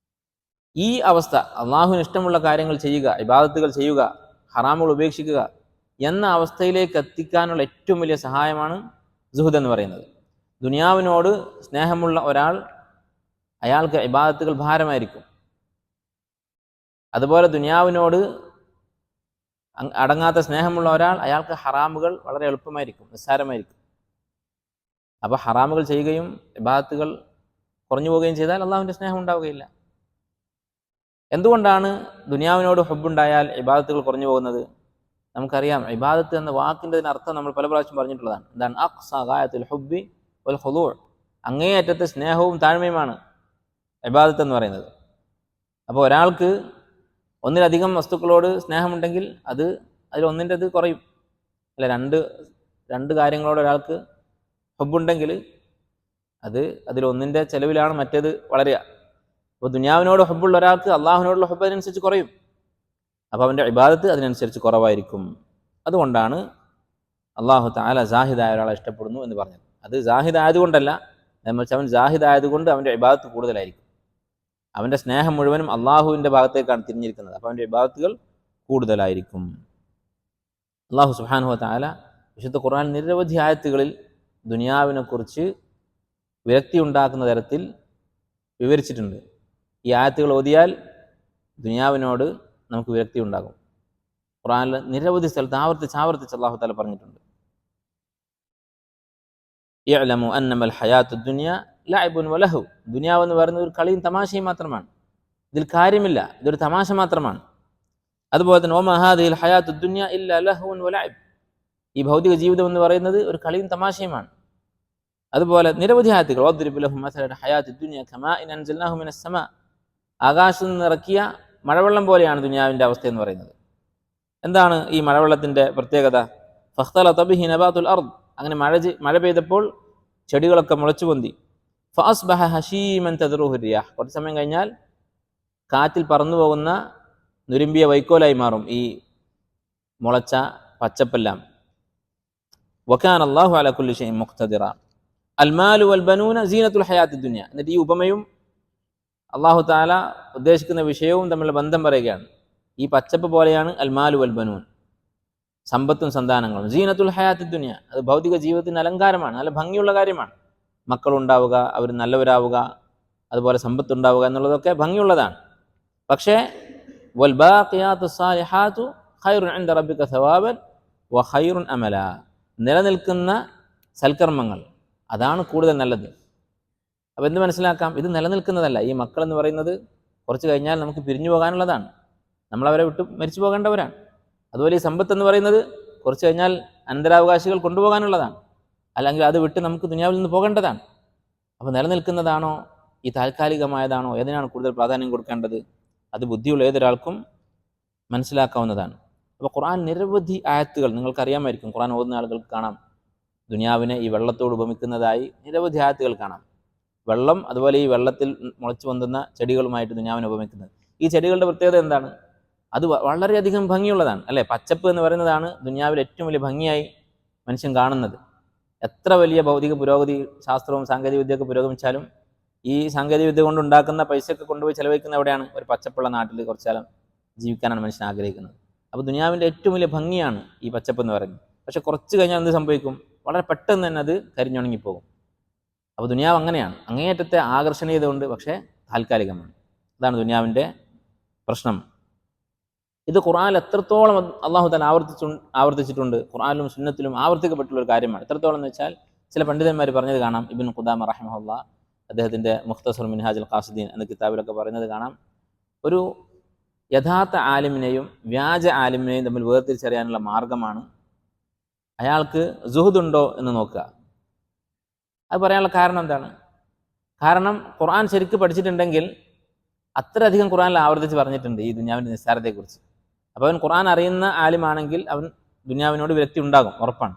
ഈ അവസ്ഥ, അള്ളാഹുവിന് ഇഷ്ടമുള്ള കാര്യങ്ങൾ ചെയ്യുക, ഇബാദത്തുകൾ ചെയ്യുക, ഹറാമുകൾ ഉപേക്ഷിക്കുക എന്ന അവസ്ഥയിലേക്ക് എത്തിക്കാനുള്ള ഏറ്റവും വലിയ സഹായമാണ് സുഹദ് എന്ന് പറയുന്നത്. ദുനിയാവിനോട് സ്നേഹമുള്ള ഒരാൾ, അയാൾക്ക് ഇബാദത്തുകൾ ഭാരമായിരിക്കും. അതുപോലെ ദുനിയാവിനോട് അടങ്ങാത്ത സ്നേഹമുള്ള ഒരാൾ, അയാൾക്ക് ഹറാമുകൾ വളരെ എളുപ്പമായിരിക്കും, നിസ്സാരമായിരിക്കും. അപ്പോൾ ഹറാമുകൾ ചെയ്യുകയും ഇബാദത്തുകൾ കുറഞ്ഞു പോവുകയും ചെയ്താൽ അള്ളാഹുവിൻ്റെ സ്നേഹം ഉണ്ടാവുകയില്ല. എന്തുകൊണ്ടാണ് ദുനിയാവിനോട് ഹുബ്ബുണ്ടായാൽ ഇബാദത്തുകൾ കുറഞ്ഞു പോകുന്നത്? നമുക്കറിയാം, ഇബാദത്ത് എന്ന വാക്കിൻ്റെ അർത്ഥം നമ്മൾ പല പ്രാവശ്യം പറഞ്ഞിട്ടുള്ളതാണ്. എന്താണ്? അഖ്സാ ഗായത്തുൽ ഹുബ്ബി വൽ ഖുദൂ', അങ്ങേയറ്റത്തെ സ്നേഹവും താഴ്മയുമാണ് ഇബാദത്ത് എന്ന് പറയുന്നത്. അപ്പോൾ ഒരാൾക്ക് ഒന്നിലധികം വസ്തുക്കളോട് സ്നേഹമുണ്ടെങ്കിൽ അതിലൊന്നിൻ്റെത് കുറയും, അല്ല, രണ്ട് കാര്യങ്ങളോട് ഒരാൾക്ക് ഹുബ്ബുണ്ടെങ്കിൽ അതിലൊന്നിൻ്റെ ചെലവിലാണ് മറ്റേത് വളരുക. അപ്പോൾ ദുനിയാവിനോട് ഹുബ്ബുള്ള ഒരാൾക്ക് അള്ളാഹുവിനോടുള്ള ഹുബ്ബ് അതിനനുസരിച്ച് കുറയും, അപ്പോൾ അവൻ്റെ ഇബാദത്ത് അതിനനുസരിച്ച് കുറവായിരിക്കും. അതുകൊണ്ടാണ് അള്ളാഹു തആല സാഹിദായ ഒരാളെ ഇഷ്ടപ്പെടുന്നു എന്ന് പറഞ്ഞത്. അത് സാഹിദ് ആയതുകൊണ്ടല്ല, അവൻ സാഹിദ് ആയതുകൊണ്ട് അവൻ്റെ ഇബാദത്ത് കൂടുതലായിരിക്കും. അവൻ്റെ സ്നേഹം മുഴുവനും അള്ളാഹുവിൻ്റെ ഭാഗത്തേക്കാണ് തിരിഞ്ഞിരിക്കുന്നത്, അപ്പോൾ അവൻ്റെ ഇബാദത്തുകൾ കൂടുതലായിരിക്കും. അള്ളാഹു സുബ്ഹാനഹു വ തആല വിശുദ്ധ ഖുർആൻ നിരവധി ആയത്തുകളിൽ ദുനിയാവിനെക്കുറിച്ച് വിരക്തി ഉണ്ടാക്കുന്ന തരത്തിൽ വിവരിച്ചിട്ടുണ്ട്. ഈ ആയത്തുകൾ ഓതിയാൽ ദുനിയാവിനോട് നമുക്ക് വിരക്തി ഉണ്ടാകും. ഖുർആനിൽ നിരവധി സ്ഥലത്ത് ആവർത്തിച്ച് അല്ലാഹു തആല പറഞ്ഞിട്ടുണ്ട്. ഇഅ്ലമു അന്നമൽ ഹയാത്തുദ് ദുനിയ ലഅബുൻ വലഹു, ദുനിയാവെന്ന് പറയുന്നത് ഒരു കളിയും തമാശയും മാത്രമാണ്, ഇതിൽ കാര്യമില്ല, ഇതൊരു തമാശ മാത്രമാണ്. അതുപോലെ തന്നെ വമാ ഹാദിഹിൽ ഹയാത്തുദ് ദുനിയ ഇല്ലാ ലഹ്വുൻ വലഅബ്, ഈ ഭൗതിക ജീവിതം എന്ന് പറയുന്നത് ഒരു കളിയും തമാശയുമാണ്. അതുപോലെ നിരവധി ആയത്തുകൾ, വദ്രിബ് ലഹും മസലൽ ഹയാത്തുദ് ദുനിയ കമാഇൻ അൻസൽനാഹു മിനസ് സമാ, ആകാശത്ത് നിന്ന് ഇറക്കിയ മഴവെള്ളം പോലെയാണ് ദുനിയാവിൻ്റെ അവസ്ഥ എന്ന് പറയുന്നത്. എന്താണ് ഈ മഴവെള്ളത്തിൻ്റെ പ്രത്യേകത? ഫഖ്തലത ബിഹി നബാതുൽ അർദ്, അങ്ങനെ മഴ പെയ്തപ്പോൾ ചെടികളൊക്കെ മുളച്ചു പൊന്തി. ഫഅസ്ബഹ ഹശീമൻ തദ്റുഹു റിയാഹ്, കുറച്ച് സമയം കഴിഞ്ഞാൽ കാറ്റിൽ പറന്നു പോകുന്ന നുരുമ്പിയ വൈക്കോലായി മാറും ഈ മുളച്ച പച്ചപ്പെല്ലാം. വകാന അല്ലാഹു അലാ കുല്ലി ഷൈഇൻ മുഖ്തദിറ, അൽമാലു വൽ ബനൂന സീനത്തുൽ ഹയാത്തിദ് ദുനിയ. എന്നിട്ട് ഈ ഉപമയും അല്ലാഹു തആല ഉദ്ദേശിക്കുന്ന വിഷയവും തമ്മിലുള്ള ബന്ധം പറയുകയാണ്. ഈ പച്ചപ്പ് പോലെയാണ് അൽമാലു വൽ ബനൂൻ, സമ്പത്തും സന്താനങ്ങളും. സീനത്തുൽ ഹയാത്തി ദുനിയ, അത് ഭൗതിക ജീവിതത്തിന് അലങ്കാരമാണ്, നല്ല ഭംഗിയുള്ള കാര്യമാണ്. മക്കളുണ്ടാവുക, അവർ നല്ലവരാവുക, അതുപോലെ സമ്പത്തുണ്ടാവുക എന്നുള്ളതൊക്കെ ഭംഗിയുള്ളതാണ്. പക്ഷേ വൽ ബാഖിയാത്തു സാലിഹാത്തു ഖൈറുൻ ഇൻദ റബ്ബിക സവാബൻ വ ഖൈറുൻ അമല, നിലനിൽക്കുന്ന സൽക്കർമ്മങ്ങൾ അതാണ് കൂടുതൽ നല്ലത്. അപ്പോൾ എന്ത് മനസ്സിലാക്കാം? ഇത് നിലനിൽക്കുന്നതല്ല. ഈ മക്കളെന്ന് പറയുന്നത് കുറച്ച് കഴിഞ്ഞാൽ നമുക്ക് പിരിഞ്ഞു പോകാനുള്ളതാണ്, നമ്മളവരെ വിട്ട് മരിച്ചു പോകേണ്ടവരാണ്. അതുപോലെ ഈ സമ്പത്തെന്ന് പറയുന്നത് കുറച്ച് കഴിഞ്ഞാൽ അനന്തരാവകാശികൾ കൊണ്ടുപോകാനുള്ളതാണ്, അല്ലെങ്കിൽ അത് വിട്ട് നമുക്ക് ദുനിയാവിൽ നിന്ന് പോകേണ്ടതാണ്. അപ്പോൾ നിലനിൽക്കുന്നതാണോ ഈ താൽക്കാലികമായതാണോ, ഏതിനാണ് കൂടുതൽ പ്രാധാന്യം കൊടുക്കേണ്ടത്? അത് ബുദ്ധിയുള്ള ഏതൊരാൾക്കും മനസ്സിലാക്കാവുന്നതാണ്. അപ്പോൾ ഖുർആൻ നിരവധി ആയത്തുകൾ നിങ്ങൾക്കറിയാമായിരിക്കും. ഖുർആൻ ഓതുന്ന ആളുകൾക്ക് കാണാം ദുനിയാവിനെ ഈ വെള്ളത്തോട് ഉപമിക്കുന്നതായി നിരവധി ആയത്തുകൾ കാണാം. വെള്ളം, അതുപോലെ ഈ വെള്ളത്തിൽ മുളച്ചു പൊന്തുന്ന ചെടികളുമായിട്ട് ദുനിയാവിനെ ഉപമിക്കുന്നത്. ഈ ചെടികളുടെ പ്രത്യേകത എന്താണ്? അത് വളരെയധികം ഭംഗിയുള്ളതാണ്, അല്ലേ? പച്ചപ്പ് എന്ന് പറയുന്നതാണ് ദുനിയാവിൽ ഏറ്റവും വലിയ ഭംഗിയായി മനുഷ്യൻ കാണുന്നത്. എത്ര വലിയ ഭൗതിക പുരോഗതി, ശാസ്ത്രവും സാങ്കേതിക വിദ്യയൊക്കെ പുരോഗമിച്ചാലും ഈ സാങ്കേതിക വിദ്യ കൊണ്ടുണ്ടാക്കുന്ന പൈസയൊക്കെ കൊണ്ടുപോയി ചെലവഴിക്കുന്ന എവിടെയാണ്? ഒരു പച്ചപ്പുള്ള നാട്ടിൽ കുറച്ചു കാലം ജീവിക്കാനാണ് മനുഷ്യൻ ആഗ്രഹിക്കുന്നത്. അപ്പോൾ ദുനിയാവിൻ്റെ ഏറ്റവും വലിയ ഭംഗിയാണ് ഈ പച്ചപ്പ് എന്ന് പറയുന്നത്. പക്ഷെ കുറച്ച് കഴിഞ്ഞാൽ എന്ത് സംഭവിക്കും? വളരെ പെട്ടെന്ന് തന്നെ അത് കരിഞ്ഞുണങ്ങിപ്പോകും. അപ്പോൾ ദുനിയാവ് അങ്ങനെയാണ്, അങ്ങേയറ്റത്തെ ആകർഷണീയത ഉണ്ട്, പക്ഷേ താൽക്കാലികമാണ്. അതാണ് ദുനിയാവിൻ്റെ പ്രശ്നം. ഇത് ഖുർആനിൽ എത്രത്തോളം അള്ളാഹു തആല ആവർത്തിച്ചിട്ടുണ്ട്, ഖുർആനിലും സുന്നത്തിലും ആവർത്തിക്കപ്പെട്ടുള്ള ഒരു കാര്യമാണ്. എത്രത്തോളം എന്ന് വെച്ചാൽ ചില പണ്ഡിതന്മാർ പറഞ്ഞത് കാണാം. ഇബ്നു ഖുദാമ റഹിമഹുല്ലാഹ് അദ്ദേഹത്തിൻ്റെ മുഖ്തസർ മിൻഹാജുൽ ഖാസിദീൻ എന്ന കിതാബിലൊക്കെ പറയുന്നത് കാണാം, ഒരു യഥാർത്ഥ ആലിമിനെയും വ്യാജ ആലിമിനെയും തമ്മിൽ വേർതിരിച്ചറിയാനുള്ള മാർഗമാണ് അയാൾക്ക് സുഹുദുണ്ടോ എന്ന് നോക്കുക. അത് പറയാനുള്ള കാരണം എന്താണ്? കാരണം ഖുർആൻ ശരിക്കും പഠിച്ചിട്ടുണ്ടെങ്കിൽ അത്രയധികം ഖുർആനിൽ ആവർത്തിച്ച് പറഞ്ഞിട്ടുണ്ട് ഈ ദുനിയാവിൻ്റെ നിസ്സാരതയെക്കുറിച്ച്. അപ്പോൾ അവൻ ഖുർആൻ അറിയുന്ന ആലിമാണെങ്കിൽ അവൻ ദുനിയാവിനോട് വിരക്തി ഉണ്ടാകും, ഉറപ്പാണ്.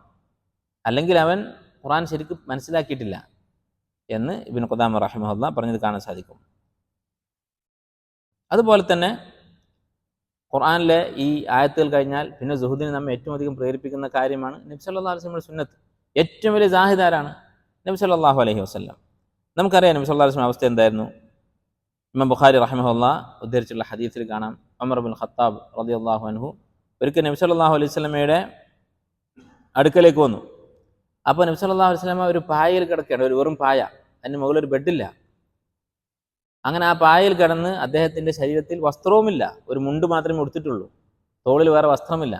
അല്ലെങ്കിൽ അവൻ ഖുർആൻ ശരിക്കും മനസ്സിലാക്കിയിട്ടില്ല എന്ന് ഇബ്നു ഖുദാമ റഹിമഹുല്ലാഹ് പറഞ്ഞത് കാണാൻ സാധിക്കും. അതുപോലെ തന്നെ ഖുർആനിലെ ഈ ആയത്തുകൾ കഴിഞ്ഞാൽ പിന്നെ സുഹുദിനെ നമ്മെ ഏറ്റവും അധികം പ്രേരിപ്പിക്കുന്ന കാര്യമാണ് നബി സല്ലല്ലാഹു അലൈഹി വസല്ലമയുടെ സുന്നത്ത്. ഏറ്റവും വലിയ ജാഹിദാരാണ് നബി സല്ലല്ലാഹു അലൈഹി വസല്ലം. നമുക്കറിയാം നബി സല്ലല്ലാഹു അലൈഹി വസല്ലം അവസ്ഥ എന്തായിരുന്നു. ഇമാം ബുഖാരി റഹിമഹുല്ലാഹ് ഉദ്ധരിച്ചുള്ള ഹദീസിൽ കാണാം, ഉമർ ഇബ്നുൽ ഖത്താബ് റളിയല്ലാഹു അൻഹു ഒരിക്കൽ നബി സല്ലല്ലാഹു അലൈഹി വസല്ലമയുടെ അടുക്കലേക്ക് വന്നു. അപ്പോൾ നബി സല്ലല്ലാഹു അലൈഹി വസല്ലമ ഒരു പായയിൽ കിടക്കുകയാണ്, ഒരു വെറും പായ, അതിന് മുകളിൽ ഒരു ബെഡില്ല. അങ്ങനെ ആ പായയിൽ കിടന്ന് അദ്ദേഹത്തിൻ്റെ ശരീരത്തിൽ വസ്ത്രവുമില്ല, ഒരു മുണ്ട് മാത്രമേ ഉടുത്തിട്ടുള്ളൂ, തോളിൽ വേറെ വസ്ത്രമില്ല.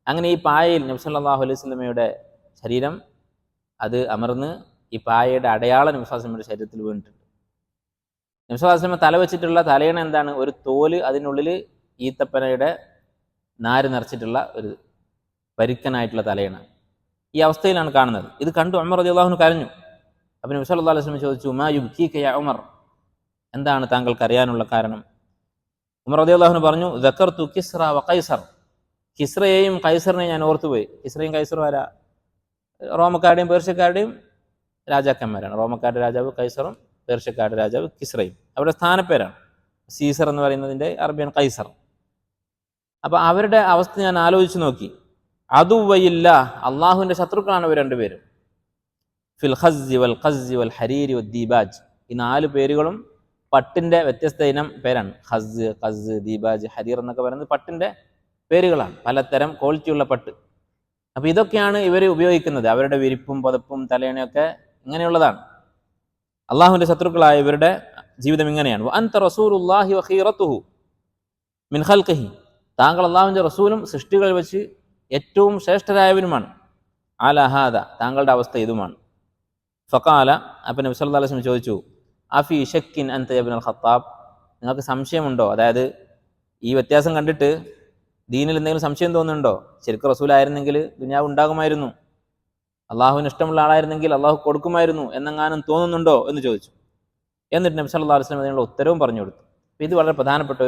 അങ്ങനെ ഈ പായയിൽ നബി സല്ലല്ലാഹു അലൈഹി വസല്ലമയുടെ ശരീരം അത് അമർന്ന് ഈ പായയുടെ അടയാളം നബി സല്ലല്ലാഹു അലൈഹി വസല്ലമയുടെ ശരീരത്തിൽ വീണിട്ടുണ്ട്. നബി സല്ലല്ലാഹു അലൈഹി വസല്ലമ തല വെച്ചിട്ടുള്ള തലയണ എന്താണ്? ഒരു തോല്, അതിനുള്ളിൽ ഈത്തപ്പനയുടെ നാര് നിറച്ചിട്ടുള്ള ഒരു പരിക്കനായിട്ടുള്ള തലയണ. ഈ അവസ്ഥയിലാണ് കാണുന്നത്. ഇത് കണ്ടു ഉമർ റളിയല്ലാഹു അൻഹു കരഞ്ഞു. അപ്പോൾ നബി സല്ലല്ലാഹു അലൈഹി വസല്ലം ചോദിച്ചു, മാ യുബ്കീക യാ ഉമർ, എന്താണ് താങ്കൾക്ക് അറിയാനുള്ള കാരണം? ഉമർ റളിയല്ലാഹു അൻഹു പറഞ്ഞു, ദക്കർതു കിസ്റ വ ഖൈസർ, കിസ്റയെയും കൈസറിനെയും ഞാൻ ഓർത്തുപോയി. കിസ്റയും കൈസറും ആരാ? റോമക്കാരുടെയും പേർഷ്യക്കാരുടെയും രാജാക്കന്മാരാണ്. റോമക്കാരുടെ രാജാവ് കൈസറും പേർഷ്യക്കാരുടെ രാജാവ് കിസ്റയും അവരുടെ സ്ഥാനപ്പേരാണ്. സീസർ എന്ന് പറയുന്നതിൻ്റെ അറബിയൻ കൈസർ. അപ്പോൾ അവരുടെ അവസ്ഥ ഞാൻ ആലോചിച്ച് നോക്കി. അദുവയില്ല, അള്ളാഹുവിൻ്റെ ശത്രുക്കളാണ് ഇവർ രണ്ടുപേരും. ഫിൽ ഖസ്സി വൽ ഖസ്സി വൽ ഹരീരി വൽ ദീബാജ്, ഈ 4 പേരുകളും പട്ടിൻ്റെ വ്യത്യസ്ത ഇനം പേരാണ്. ഖസ്സ്, ഖസ്സ്, ദീബാജ്, ഹരീർ എന്നൊക്കെ പറയുന്നത് പട്ടിൻ്റെ പേരുകളാണ്, പലതരം ക്വാളിറ്റിയുള്ള പട്ട്. അപ്പോൾ ഇതൊക്കെയാണ് ഇവർ ഉപയോഗിക്കുന്നത്. അവരുടെ വിരിപ്പും പുതപ്പും തലയണയൊക്കെ ഇങ്ങനെയുള്ളതാണ്. അള്ളാഹുവിൻ്റെ ശത്രുക്കളായ ഇവരുടെ ജീവിതം ഇങ്ങനെയാണ്. അൻത റസൂലുള്ളാഹി വ ഖീറത്തുഹു മിൻ ഖൽഖിഹി, താങ്കൾ അള്ളാഹുവിൻ്റെ റസൂലും സൃഷ്ടികൾ വെച്ച് ഏറ്റവും ശ്രേഷ്ഠരായവനുമാണ്. അല ഹാദ, താങ്കളുടെ അവസ്ഥ ഇതുമാണ്. ഫഖാല, അപ്പം നബി സല്ലല്ലാഹു അലൈഹി വസല്ലം ചോദിച്ചു, അഫി ഷക്കിൻ അൻത യാ ഇബ്നുൽ ഖത്താബ്, നിങ്ങൾക്ക് സംശയമുണ്ടോ? അതായത് ഈ വ്യത്യാസം കണ്ടിട്ട് ദീനിൽ എന്തെങ്കിലും സംശയം തോന്നുന്നുണ്ടോ? ശരിക്കും റസൂലായിരുന്നെങ്കിൽ ദുനിയാവ് ഉണ്ടാകുമായിരുന്നു, അള്ളാഹുവിന് ഇഷ്ടമുള്ള ആളായിരുന്നെങ്കിൽ അള്ളാഹു കൊടുക്കുമായിരുന്നു എന്നെങ്ങാനും തോന്നുന്നുണ്ടോ എന്ന് ചോദിച്ചു. എന്നിട്ട് നബി സല്ലല്ലാഹു അലൈഹി വസല്ലം അതിനുള്ള ഉത്തരവും പറഞ്ഞു കൊടുത്തു. ഇത് വളരെ പ്രധാനപ്പെട്ട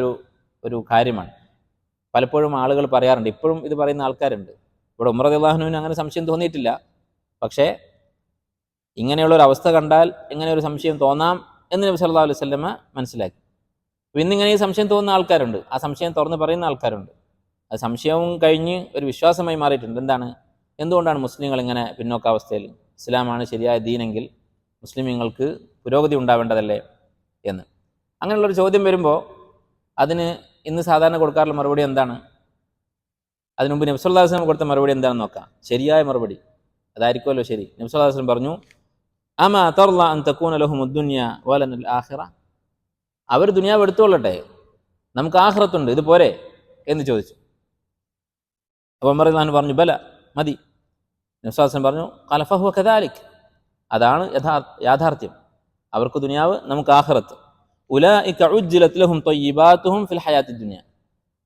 ഒരു കാര്യമാണ്. പലപ്പോഴും ആളുകൾ പറയാറുണ്ട്, ഇപ്പോഴും ഇത് പറയുന്ന ആൾക്കാരുണ്ട്, ഇവിടെ ഉമർ റളിയല്ലാഹു അൻഹുവിന് അങ്ങനെ സംശയം തോന്നിയിട്ടില്ല, പക്ഷേ ഇങ്ങനെയുള്ളൊരു അവസ്ഥ കണ്ടാൽ ഇങ്ങനെ ഒരു സംശയം തോന്നാം എന്ന് നബി സല്ലല്ലാഹു അലൈഹി വസല്ലം മനസ്സിലാക്കി. ഇന്നിങ്ങനെ ഈ സംശയം തോന്നുന്ന ആൾക്കാരുണ്ട്, ആ സംശയം തുറന്ന് പറയുന്ന ആൾക്കാരുണ്ട്. അത് സംശയവും കഴിഞ്ഞ് ഒരു വിശ്വാസമായി മാറിയിട്ടുണ്ട്. എന്തുകൊണ്ടാണ് മുസ്ലിങ്ങൾ ഇങ്ങനെ പിന്നോക്കാവസ്ഥയിൽ? ഇസ്ലാമാണ് ശരിയായ ദീനെങ്കിൽ മുസ്ലിമീങ്ങൾക്ക് പുരോഗതി ഉണ്ടാവേണ്ടതല്ലേ എന്ന്. അങ്ങനെയുള്ളൊരു ചോദ്യം വരുമ്പോൾ അതിന് ഇന്ന് സാധാരണ കൊടുക്കാറുള്ള മറുപടി എന്താണ്? അതിനു മുമ്പ് നബി സല്ലല്ലാഹു അലൈഹി വസല്ലം കൊടുത്ത മറുപടി എന്താണെന്ന് നോക്കാം. ശരിയായ മറുപടി അതായിരിക്കുമല്ലോ ശരി. നബി സല്ലല്ലാഹു അലൈഹി വസല്ലം പറഞ്ഞു, അമാ തർള അൻ തകൂന ലഹുമുദ് ദുനിയ വലനൽ ആഖിറ. അവർ ദുനിയാവ് എടുത്തുകൊള്ളട്ടെ, നമുക്ക് ആഖിറത്തുണ്ട്, ഇത് പോരെ എന്ന് ചോദിച്ചു. അപ്പോൾ ഉമർ റളിയല്ലാഹു അൻഹു പറഞ്ഞു, ബല, മതി. നബി സല്ലല്ലാഹു അലൈഹി വസല്ലം പറഞ്ഞു, ഖാല ഫഹുവ കദാലിക്, അതാണ് യാഥാർത്ഥ്യം. അവർക്ക് ദുനിയാവ്, നമുക്ക് ആഖിറത്ത്. ഉലൈക ഉജ്ജിലത് ലഹും ത്വയ്യിബാതുഹും ഫിൽ ഹയാത്തിദ് ദുനിയ.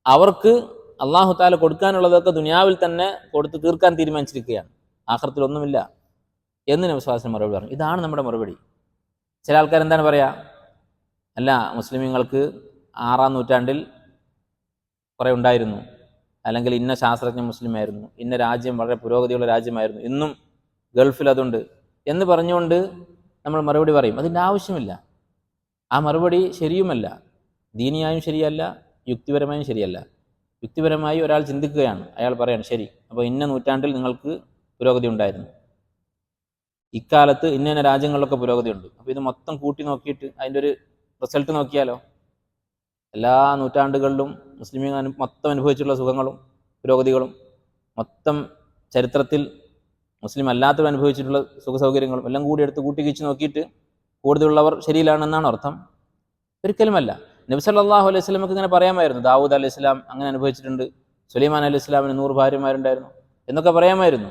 അവർക്ക് അല്ലാഹു തആല കൊടുക്കാനുള്ളതൊക്കെ ദുനിയാവിൽ തന്നെ കൊടുത്ത് തീർക്കാൻ തീരുമാനിച്ചിരിക്കുകയാണ്, ആഖിറത്തിൽ ഒന്നുമില്ല എന്ന് നബി സല്ലല്ലാഹു അലൈഹി വസല്ലം മറുപടി പറഞ്ഞു. ഇതാണ് നമ്മുടെ മറുപടി. ചില ആൾക്കാർ എന്താണ് പറയുക, അല്ല മുസ്ലിമീങ്ങൾക്ക് 6-ാം നൂറ്റാണ്ടിൽ കുറേ ഉണ്ടായിരുന്നു, അല്ലെങ്കിൽ ഇന്ന ശാസ്ത്രജ്ഞ മുസ്ലിമായിരുന്നു, ഇന്ന രാജ്യം വളരെ പുരോഗതിയുള്ള രാജ്യമായിരുന്നു, ഇന്നും ഗൾഫിൽ അതുണ്ട് എന്ന് പറഞ്ഞുകൊണ്ട് നമ്മൾ മറുപടി പറയും. അതിൻ്റെ ആവശ്യമില്ല. ആ മറുപടി ശരിയുമല്ല, ദീനിയായും ശരിയല്ല, യുക്തിപരമായും ശരിയല്ല. യുക്തിപരമായി ഒരാൾ ചിന്തിക്കുകയാണ്, അയാൾ പറയാണ് ശരി, അപ്പോൾ ഇന്ന നൂറ്റാണ്ടിൽ നിങ്ങൾക്ക് പുരോഗതി ഉണ്ടായിരുന്നു, ഇക്കാലത്ത് ഇന്ന രാജ്യങ്ങളിലൊക്കെ പുരോഗതിയുണ്ട്, അപ്പോൾ ഇത് മൊത്തം കൂട്ടി നോക്കിയിട്ട് അതിൻ്റെ ഒരു റിസൾട്ട് നോക്കിയാലോ, എല്ലാ നൂറ്റാണ്ടുകളിലും മുസ്ലിമീങ്ങൾ മൊത്തം അനുഭവിച്ചിട്ടുള്ള സുഖങ്ങളും പുരോഗതികളും, മൊത്തം ചരിത്രത്തിൽ മുസ്ലിം അല്ലാത്തവർ അനുഭവിച്ചിട്ടുള്ള സുഖ സൗകര്യങ്ങളും എല്ലാം കൂടി എടുത്ത് കൂട്ടിക്കിച്ച് നോക്കിയിട്ട് കൂടുതലുള്ളവർ ശരിയിലാണെന്നാണ് അർത്ഥം? ഒരിക്കലുമല്ല. നബി സല്ലല്ലാഹു അലൈഹി വസല്ലമക്ക് ഇങ്ങനെ പറയാമായിരുന്നു, ദാവൂദ് അലൈഹി സ്വലാം അങ്ങനെ അനുഭവിച്ചിട്ടുണ്ട്, സുലൈമാൻ അലൈഹി സ്വലാമിന് 100 ഭാര്യമാരുണ്ടായിരുന്നു എന്നൊക്കെ പറയാമായിരുന്നു.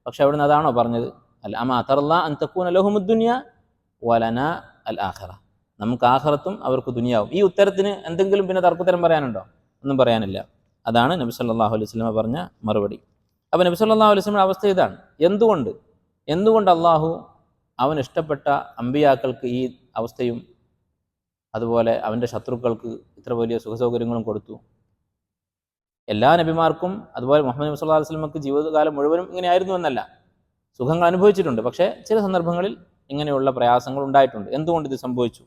പക്ഷെ അവിടുന്ന് അതാണോ പറഞ്ഞത്? അല്ല, അമാ തർള അൻ തകൂന ലഹുമുദ് ദുനിയ വലന അൽ ആഖിറ, നമുക്ക് ആഖിറത്തും അവർക്ക് ദുനിയാവും. ഈ ഉത്തരത്തിന് എന്തെങ്കിലും പിന്നെ തർക്കുത്തരം പറയാനുണ്ടോ? ഒന്നും പറയാനില്ല. അതാണ് നബി സല്ലല്ലാഹു അലൈഹി വസല്ലമ പറഞ്ഞ മറുപടി. അപ്പോൾ നബി സല്ലല്ലാഹു അലൈഹി വസല്ലമയുടെ അവസ്ഥ ഇതാണ്. എന്തുകൊണ്ട് അള്ളാഹു അവൻ ഇഷ്ടപ്പെട്ട അമ്പിയാക്കൾക്ക് ഈ അവസ്ഥയും അതുപോലെ അവൻ്റെ ശത്രുക്കൾക്ക് ഇത്ര വലിയ സുഖസൗകര്യങ്ങളും കൊടുത്തു? എല്ലാ നബിമാർക്കും അതുപോലെ മുഹമ്മദ് നബി സല്ലല്ലാഹു അലൈഹി വസല്ലമക്ക് ജീവിതകാലം മുഴുവനും ഇങ്ങനെയായിരുന്നു എന്നല്ല, സുഖങ്ങൾ അനുഭവിച്ചിട്ടുണ്ട്. പക്ഷേ ചില സന്ദർഭങ്ങളിൽ ഇങ്ങനെയുള്ള പ്രയാസങ്ങൾ ഉണ്ടായിട്ടുണ്ട്. എന്തുകൊണ്ട് ഇത് സംഭവിച്ചു?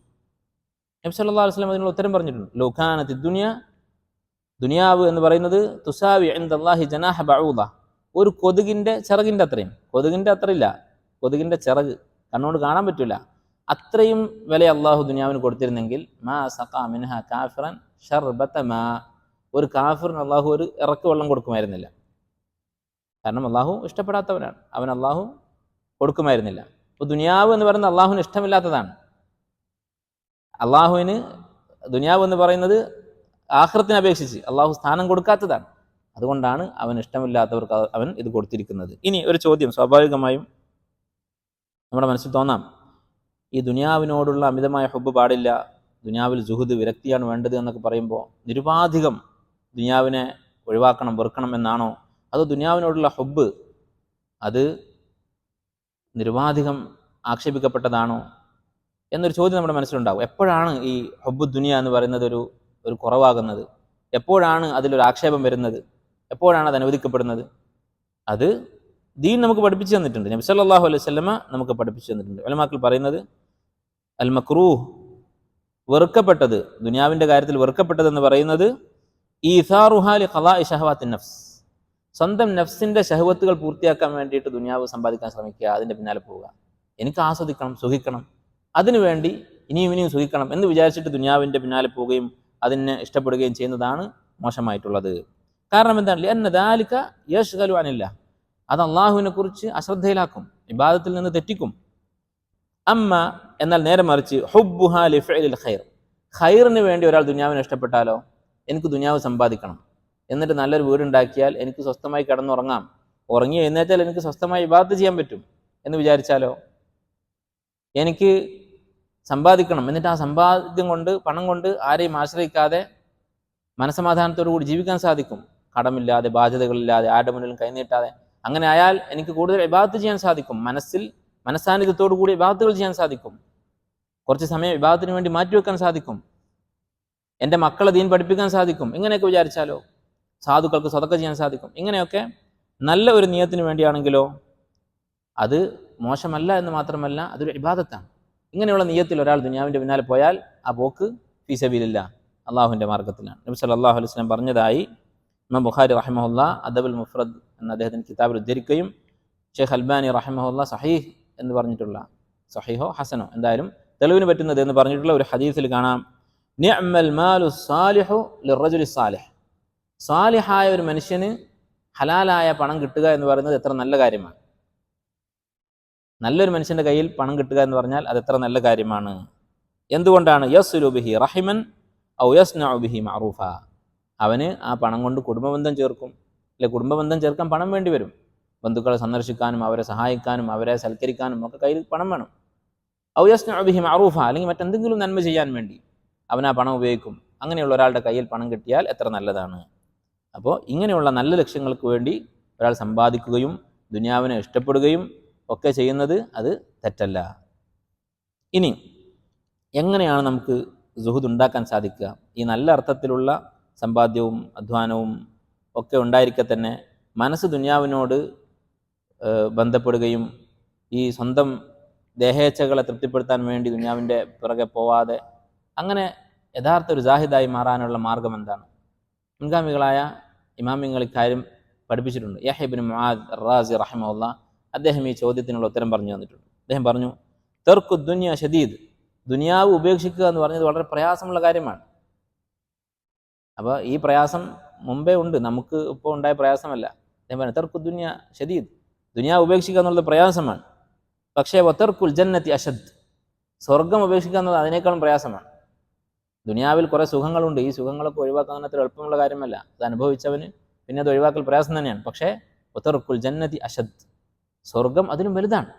നബി സല്ലല്ലാഹു അലൈഹി വസല്ലം അതിനുള്ള ഉത്തരം പറഞ്ഞിട്ടുണ്ട്. ലൗ കാനത്തിദ് ദുനിയ, ദുനിയാവ് എന്ന് പറയുന്നത് തുസാവി ഇൻദല്ലാഹി ജനാഹ ബഊദ, ഒരു കൊതുകിൻ്റെ ചിറകിൻ്റെ അത്രയും, കൊതുകിൻ്റെ അത്രയില്ല, കൊതുകിൻ്റെ ചിറക് കണ്ണുകൊണ്ട് കാണാൻ പറ്റില്ല, അത്രയും വില അള്ളാഹു ദുനിയാവിന് കൊടുത്തിരുന്നെങ്കിൽ മാ സഖാ മിൻഹ കാഫിറൻ ശർബത മാ, ഒരു കാഫിറിന് അള്ളാഹു ഒരു ഇറക്ക് വെള്ളം കൊടുക്കുമായിരുന്നില്ല. കാരണം അള്ളാഹു ഇഷ്ടപ്പെടാത്തവനാണ്, അവൻ അള്ളാഹു കൊടുക്കുമായിരുന്നില്ല. അപ്പോൾ ദുനിയാവ് എന്ന് പറയുന്നത് അള്ളാഹുവിന് ഇഷ്ടമില്ലാത്തതാണ്. അള്ളാഹുവിന് ദുനിയാവ് എന്ന് പറയുന്നത് ആഖിറത്തിനെ അപേക്ഷിച്ച് അള്ളാഹു സ്ഥാനം കൊടുക്കാത്തതാണ്. അതുകൊണ്ടാണ് അവൻ ഇഷ്ടമില്ലാത്തവർക്ക് അവൻ ഇത് കൊടുത്തിരിക്കുന്നത്. ഇനി ഒരു ചോദ്യം സ്വാഭാവികമായും നമ്മുടെ മനസ്സിൽ തോന്നാം, ഈ ദുനിയാവിനോടുള്ള അമിതമായ ഹുബ്ബ് പാടില്ല, ദുനിയാവിൽ സുഹുദ് വിരക്തിയാണ് വേണ്ടത് എന്നൊക്കെ പറയുമ്പോൾ നിരുപാധികം ദുനിയാവിനെ ഒഴിവാക്കണം, വെറുക്കണം എന്നാണോ? അതോ ദുനിയാവിനോടുള്ള ഹുബ്ബ് അത് നിരുപാധികം ആക്ഷേപിക്കപ്പെട്ടതാണോ എന്നൊരു ചോദ്യം നമ്മുടെ മനസ്സിലുണ്ടാവും. എപ്പോഴാണ് ഈ ഹുബ്ബു ദുനിയ എന്ന് പറയുന്നത് ഒരു കുറവാകുന്നത്? എപ്പോഴാണ് അതിലൊരു ആക്ഷേപം വരുന്നത്? എപ്പോഴാണ് അത് അനുവദിക്കപ്പെടുന്നത്? അത് ദീൻ നമുക്ക് പഠിപ്പിച്ചു തന്നിട്ടുണ്ട്, നബി സല്ലല്ലാഹു അലൈഹി വസല്ലമ നമുക്ക് പഠിപ്പിച്ചു തന്നിട്ടുണ്ട്. ഉലമാക്കൾ പറയുന്നത് അൽ മക്റൂഹ്, വെറുക്കപ്പെട്ടത്, ദുനിയാവിൻ്റെ കാര്യത്തിൽ വെറുക്കപ്പെട്ടതെന്ന് പറയുന്നത് ഈസാറുഹാ ലി ഖളാഇ ശഹവാത്തിൻ നഫ്സ്, സ്വന്തം നഫ്സിൻ്റെ ശഹവത്തുകൾ പൂർത്തിയാക്കാൻ വേണ്ടിയിട്ട് ദുനിയാവ് സമ്പാദിക്കാൻ ശ്രമിക്കുക, അതിൻ്റെ പിന്നാലെ പോവുക. എനിക്ക് ആസ്വദിക്കണം, സുഖിക്കണം, അതിനുവേണ്ടി ഇനിയും സുഖിക്കണം എന്ന് വിചാരിച്ചിട്ട് ദുനിയാവിൻ്റെ പിന്നാലെ പോവുകയും അതിനെ ഇഷ്ടപ്പെടുകയും ചെയ്യുന്നതാണ് മോശമായിട്ടുള്ളത്. കാരണം എന്താണ്? ലിഅന്ന ദാലിക യശ്ഗലു അനില്ലാഹ്, അത് അള്ളാഹുവിനെ കുറിച്ച് അശ്രദ്ധയിലാക്കും, ഇബാദത്തിൽ നിന്ന് തെറ്റിക്കും. അമ്മ എന്നാൽ നേരെ മറിച്ച് ഹുബ്ബുഹാ ലിഫഇലിൽ ഖൈർ, ഖൈറിന് വേണ്ടി ഒരാൾ ദുനിയാവിനെ ഇഷ്ടപ്പെട്ടാലോ, എനിക്ക് ദുനിയാവ് സമ്പാദിക്കണം, എന്നിട്ട് നല്ലൊരു വീടുണ്ടാക്കിയാൽ എനിക്ക് സ്വസ്ഥമായി കിടന്നുറങ്ങാം, ഉറങ്ങി എഴുന്നേറ്റാൽ എനിക്ക് സ്വസ്ഥമായി ഇബാദത്ത് ചെയ്യാൻ പറ്റും എന്ന് വിചാരിച്ചാലോ, എനിക്ക് സമ്പാദിക്കണം, എന്നിട്ട് ആ സമ്പാദ്യം കൊണ്ട്, പണം കൊണ്ട് ആരെയും ആശ്രയിക്കാതെ മനസ്സമാധാനത്തോടു കൂടി ജീവിക്കാൻ സാധിക്കും, കടമില്ലാതെ, ബാധ്യതകളില്ലാതെ, ആരുടെ മുന്നിലും കൈനീട്ടാതെ. അങ്ങനെ ആയാൽ എനിക്ക് കൂടുതൽ ഇബാദത്ത് ചെയ്യാൻ സാധിക്കും, മനസ്സാന്നിധ്യത്തോടു കൂടി ഇബാദത്തുകൾ ചെയ്യാൻ സാധിക്കും, കുറച്ച് സമയം ഇബാദത്തിന് വേണ്ടി മാറ്റിവെക്കാൻ സാധിക്കും, എൻ്റെ മക്കളെ ദീൻ പഠിപ്പിക്കാൻ സാധിക്കും. ഇങ്ങനെയൊക്കെ വിചാരിച്ചാലോ, സാധുക്കൾക്ക് സദഖ ചെയ്യാൻ സാധിക്കും. ഇങ്ങനെയൊക്കെ നല്ല ഒരു നിയത്തിന് വേണ്ടിയാണെങ്കിലോ അത് മോശമല്ല എന്ന് മാത്രമല്ല, അതൊരു ഇബാദത്താണ്. ഇങ്ങനെയുള്ള നിയത്തിൽ ഒരാൾ ദുനിയാവിൻ്റെ പിന്നാലെ പോയാൽ ആ പോക്ക് ഫീ സബീലില്ലാഹ്, അള്ളാഹുവിൻ്റെ മാർഗ്ഗത്തിലാണ്. നബി സല്ലല്ലാഹു അലൈഹി വസല്ലം പറഞ്ഞതായി ഇമാം ബുഖാരി റഹിമഹുല്ലാ അദബുൽ മുഫ്രദ് എന്ന അദ്ദേഹത്തിൻ്റെ കിതാബിൽ ഉദ്ധരിക്കുകയും ഷെയ്ഖ് അൽബാനി റഹിമഹുല്ലാ സഹീഹ് എന്ന് പറഞ്ഞിട്ടുള്ള, സഹീഹോ ഹസനോ എന്തായാലും തെളിവിന് പറ്റുന്നത് എന്ന് പറഞ്ഞിട്ടുള്ള ഒരു ഹദീസിൽ കാണാം, നിഅ്മൽ മാലു സാലിഹു ലിർറജുലി സാലിഹ്, സാലിഹായ ഒരു മനുഷ്യന് ഹലാലായ പണം കിട്ടുക എന്ന് പറയുന്നത് എത്ര നല്ല കാര്യമാണ്. നല്ലൊരു മനുഷ്യൻ്റെ കയ്യിൽ പണം കിട്ടുക എന്ന് പറഞ്ഞാൽ അത് എത്ര നല്ല കാര്യമാണ്. എന്തുകൊണ്ടാണ്? യസ്ലു ബിഹി റഹിമൻ ഔ യസ്നഉ ബിഹി മഅറൂഫ, അവന് ആ പണം കൊണ്ട് കുടുംബബന്ധം ചേർക്കും. അല്ലെ, കുടുംബബന്ധം ചേർക്കാൻ പണം വേണ്ടി വരും. ബന്ധുക്കളെ സന്ദർശിക്കാനും അവരെ സഹായിക്കാനും അവരെ സൽക്കരിക്കാനും ഒക്കെ കയ്യിൽ പണം വേണം. ഔ യസ്നഉ ബിഹി മഅറൂഫ, അല്ലെങ്കിൽ മറ്റെന്തെങ്കിലും നന്മ ചെയ്യാൻ വേണ്ടി അവൻ ആ പണം ഉപയോഗിക്കും. അങ്ങനെയുള്ള ഒരാളുടെ കയ്യിൽ പണം കിട്ടിയാൽ എത്ര നല്ലതാണ്. അപ്പോൾ ഇങ്ങനെയുള്ള നല്ല ലക്ഷ്യങ്ങൾക്ക് വേണ്ടി ഒരാൾ സമ്പാദിക്കുകയും ദുനിയാവിനെ ഇഷ്ടപ്പെടുകയും ഒക്കെ ചെയ്യുന്നത് അത് തെറ്റല്ല. ഇനി എങ്ങനെയാണ് നമുക്ക് സുഹുദ് ഉണ്ടാക്കാൻ സാധിക്കുക? ഈ നല്ല അർത്ഥത്തിലുള്ള സമ്പാദ്യവും അധ്വാനവും ഒക്കെ ഉണ്ടായിരിക്കെ തന്നെ മനസ്സ് ദുനിയാവിനോട് ബന്ധപ്പെടുകയും ഈ സ്വന്തം ദേഹേച്ഛകളെ തൃപ്തിപ്പെടുത്താൻ വേണ്ടി ദുനിയാവിൻ്റെ പിറകെ പോവാതെ അങ്ങനെ യഥാർത്ഥ ഒരു ജാഹിദായി മാറാനുള്ള മാർഗം എന്താണ്? മുൻഗാമികളായ ഇമാമിങ്ങൾ ഇക്കാര്യം പഠിപ്പിച്ചിട്ടുണ്ട്. യഹ്യ ഇബ്നു മുആദ് അർ-റാസി റഹിമഹുല്ലാഹ് അദ്ദേഹം ഈ ചോദ്യത്തിനുള്ള ഉത്തരം പറഞ്ഞു തന്നിട്ടുണ്ട്. അദ്ദേഹം പറഞ്ഞു, തർക്കു ദുനിയ ഷദീദ്, ദുനിയാവ് ഉപേക്ഷിക്കുക എന്ന് പറഞ്ഞത് വളരെ പ്രയാസമുള്ള കാര്യമാണ്. അപ്പോൾ ഈ പ്രയാസം മുമ്പേ ഉണ്ട്, നമുക്ക് ഇപ്പോൾ ഉണ്ടായ പ്രയാസമല്ല. അദ്ദേഹം പറഞ്ഞു തർക്കു ദുനിയ ഷദീദ്, ദുനിയാവ് ഉപേക്ഷിക്കുക എന്നുള്ളത് പ്രയാസമാണ്. പക്ഷേ വതർക്കുൽ ജന്നത്തി അഷദ്, സ്വർഗം ഉപേക്ഷിക്കുക എന്നത് അതിനേക്കാളും പ്രയാസമാണ്. ദുനിയാവിൽ കുറേ സുഖങ്ങളുണ്ട്, ഈ സുഖങ്ങളൊക്കെ ഒഴിവാക്കാൻ അത്ര എളുപ്പമുള്ള കാര്യമല്ല. അത് അനുഭവിച്ചവന് പിന്നെ അത് ഒഴിവാക്കൽ പ്രയാസം തന്നെയാണ്. പക്ഷേ വതർക്കുൽ ജന്നത്തി അഷദ്, സ്വർഗം അതിലും വലുതാണ്.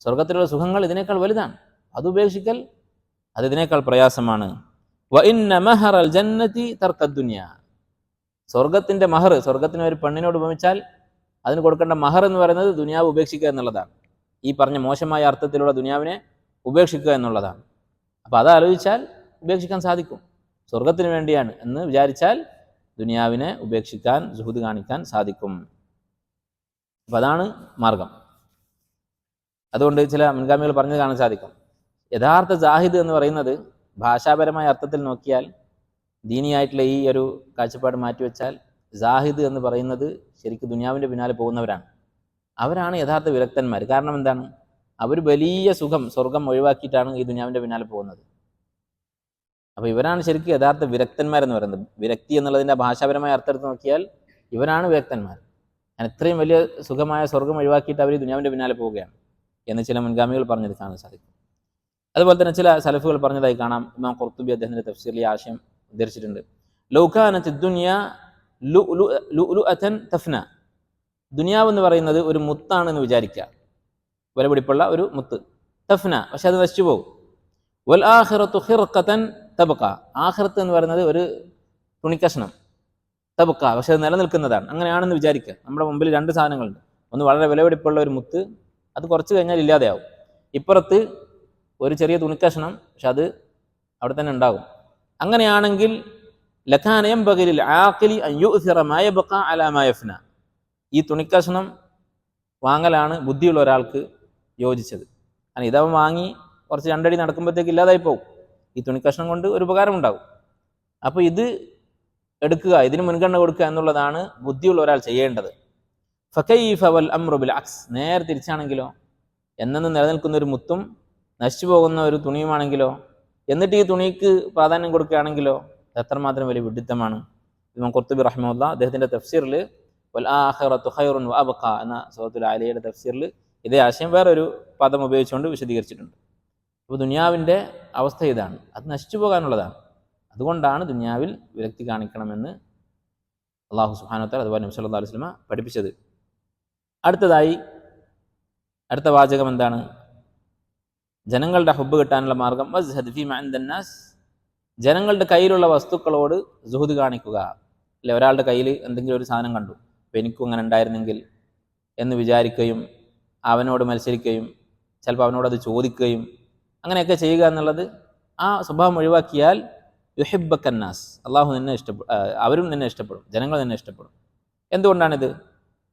സ്വർഗത്തിലുള്ള സുഖങ്ങൾ ഇതിനേക്കാൾ വലുതാണ്. അത് ഉപേക്ഷിക്കൽ അത് ഇതിനേക്കാൾ പ്രയാസമാണ്. വ ഇന്ന മഹറൽ ജന്നതി തർക്കദ് ദുനിയ, സ്വർഗത്തിൻ്റെ മഹർ, സ്വർഗത്തിന് ഒരു പെണ്ണിനോട് ഉപമിച്ചാൽ അതിന് കൊടുക്കേണ്ട മഹർ എന്ന് പറയുന്നത് ദുനിയാവ് ഉപേക്ഷിക്കുക എന്നുള്ളതാണ്. ഈ പറഞ്ഞ മോശമായ അർത്ഥത്തിലുള്ള ദുനിയാവിനെ ഉപേക്ഷിക്കുക എന്നുള്ളതാണ്. അപ്പോൾ അതാലോചിച്ചാൽ ഉപേക്ഷിക്കാൻ സാധിക്കും. സ്വർഗത്തിന് വേണ്ടിയാണ് എന്ന് വിചാരിച്ചാൽ ദുനിയാവിനെ ഉപേക്ഷിക്കാൻ, സുഹുദ് കാണിക്കാൻ സാധിക്കും. അപ്പം അതാണ് മാർഗം. അതുകൊണ്ട് ചില മുൻഗാമികൾ പറഞ്ഞത് കാണാൻ സാധിക്കും. യഥാർത്ഥ ജാഹിദ് എന്ന് പറയുന്നത് ഭാഷാപരമായ അർത്ഥത്തിൽ നോക്കിയാൽ, ദീനിയായിട്ടുള്ള ഈ ഒരു കാഴ്ചപ്പാട് മാറ്റിവെച്ചാൽ, ജാഹിദ് എന്ന് പറയുന്നത് ശരിക്കും ദുനിയാവിൻ്റെ പിന്നാലെ പോകുന്നവരാണ്. അവരാണ് യഥാർത്ഥ വിരക്തന്മാർ. കാരണം എന്താണ്? അവർ വലിയ സുഖം, സ്വർഗം ഒഴിവാക്കിയിട്ടാണ് ഈ ദുനിയാവിൻ്റെ പിന്നാലെ പോകുന്നത്. അപ്പോൾ ഇവരാണ് ശരിക്കും യഥാർത്ഥ വിരക്തന്മാരെന്ന് പറയുന്നത്. വിരക്തി എന്നുള്ളതിൻ്റെ ഭാഷാപരമായ അർത്ഥത്തിൽ നോക്കിയാൽ ഇവരാണ് വിരക്തന്മാർ. ഞാൻ ഇത്രയും വലിയ സുഖമായ സ്വർഗം ഒഴിവാക്കിയിട്ട് അവർ ദുനിയാവിൻ്റെ പിന്നാലെ പോവുകയാണ് എന്ന് ചില മുൻഗാമികൾ പറഞ്ഞത് കാണാൻ സാധിക്കും. അതുപോലെ തന്നെ ചില സലഫുകൾ പറഞ്ഞതായി കാണാം. ഇമാം ഖുർത്തുബി അദ്ദേഹത്തിൻ്റെ തഫ്സീറിൽ ഈ ആശയം ഉദ്ധരിച്ചിട്ടുണ്ട്. ലൗ കാനത്ത് ദുനിയ ലുഅതൻ തഫ്ന, ദുനിയാവ് എന്ന് പറയുന്നത് ഒരു മുത്താണെന്ന് വിചാരിക്കുക, വിലപിടിപ്പുള്ള ഒരു മുത്ത്. തഫ്ന, പക്ഷെ അത് നശിച്ചു പോകും. വൽ ആഖിറത്തു ഖിർഖതൻ തബ്ഖ, ആഖിറത്ത് എന്ന് പറയുന്നത് ഒരു തുണിക്കഷ്ണം. തബ്ഖ, പക്ഷെ അത് നിലനിൽക്കുന്നതാണ്. അങ്ങനെയാണെന്ന് വിചാരിക്കുക. നമ്മുടെ മുമ്പിൽ രണ്ട് സാധനങ്ങളുണ്ട്. ഒന്ന് വളരെ വിലപിടിപ്പുള്ള ഒരു മുത്ത്, അത് കുറച്ച് കഴിഞ്ഞാൽ ഇല്ലാതെയാവും. ഇപ്പുറത്ത് ഒരു ചെറിയ തുണിക്കഷ്ണം, പക്ഷെ അത് അവിടെ തന്നെ ഉണ്ടാകും. അങ്ങനെയാണെങ്കിൽ ലകാന യംബഗി ലിൽ ആഖിലി അൻ യുഅ്സിറ മാ യബ്ഖ അലാ മാ യഫ്ന, ഈ തുണിക്കഷ്ണം വാങ്ങലാണ് ബുദ്ധിയുള്ള ഒരാൾക്ക് യോജിച്ചത്. കാരണം ഇതവൻ വാങ്ങി കുറച്ച് രണ്ടടി നടക്കുമ്പോഴത്തേക്ക് ഇല്ലാതായി പോകും. ഈ തുണിക്കഷ്ണം കൊണ്ട് ഒരു ഉപകാരം ഉണ്ടാകും. അപ്പോൾ ഇത് എടുക്കുക, ഇതിന് മുൻഗണന കൊടുക്കുക എന്നുള്ളതാണ് ബുദ്ധിയുള്ള ഒരാൾ ചെയ്യേണ്ടത്. ഫകൈഫ വൽ അംറു ബിൽ അക്സ്, നേരെ തിരിച്ചാണെങ്കിലോ? എന്നെന്ന് നിലനിൽക്കുന്ന ഒരു മുത്തും നശിച്ചു പോകുന്ന ഒരു തുണിയുമാണെങ്കിലോ, എന്നിട്ട് ഈ തുണിക്ക് പ്രാധാന്യം കൊടുക്കുകയാണെങ്കിലോ, എത്രമാത്രം വലിയ വിഡിത്തമാണ്. ഇമാം ഖുർത്തുബി റഹിമഹുല്ലാഹ് അദ്ദേഹത്തിൻ്റെ തഫ്സീറിൽ വൽ ആഖിറത്തു ഖൈറുൻ വ അബ്ഖ എന്ന സൂറത്തുൽ ആലിയയുടെ തഫ്സീറിൽ ഇതേ ആശയം വേറൊരു പദം ഉപയോഗിച്ചുകൊണ്ട് വിശദീകരിച്ചിട്ടുണ്ട്. അപ്പോൾ ദുനിയാവിൻ്റെ അവസ്ഥ ഇതാണ്, അത് നശിച്ചു പോകാനുള്ളതാണ്. അതുകൊണ്ടാണ് ദുനിയാവിൽ വിരക്തി കാണിക്കണമെന്ന് അല്ലാഹു സുബ്ഹാനഹു വ തആല അതുപോലെ നബി സല്ലല്ലാഹു അലൈഹി വസല്ലം പഠിപ്പിച്ചത്. അടുത്തതായി അടുത്ത വാചകം എന്താണ്? ജനങ്ങളുടെ ഹുബ്ബ് കിട്ടാനുള്ള മാർഗം വസ്ഹദ് ഫീമാ ഇൻദന്നാസ്, ജനങ്ങളുടെ കയ്യിലുള്ള വസ്തുക്കളോട് സുഹുദ് കാണിക്കുക. അല്ലെ, ഒരാളുടെ കയ്യിൽ എന്തെങ്കിലും ഒരു സാധനം കണ്ടു, അപ്പോൾ എനിക്കും അങ്ങനെ ഉണ്ടായിരുന്നെങ്കിൽ എന്ന് വിചാരിക്കുകയും അവനോട് മത്സരിക്കുകയും ചിലപ്പോൾ അവനോടത് ചോദിക്കുകയും അങ്ങനെയൊക്കെ ചെയ്യുക എന്നുള്ളത്, ആ സ്വഭാവം ഒഴിവാക്കിയാൽ യുഹിബ്ബക്കന്നാസ്, അള്ളാഹു നിന്നെ അവരും നിന്നെ ഇഷ്ടപ്പെടും, ജനങ്ങൾ നിന്നെ ഇഷ്ടപ്പെടും. എന്തുകൊണ്ടാണിത്?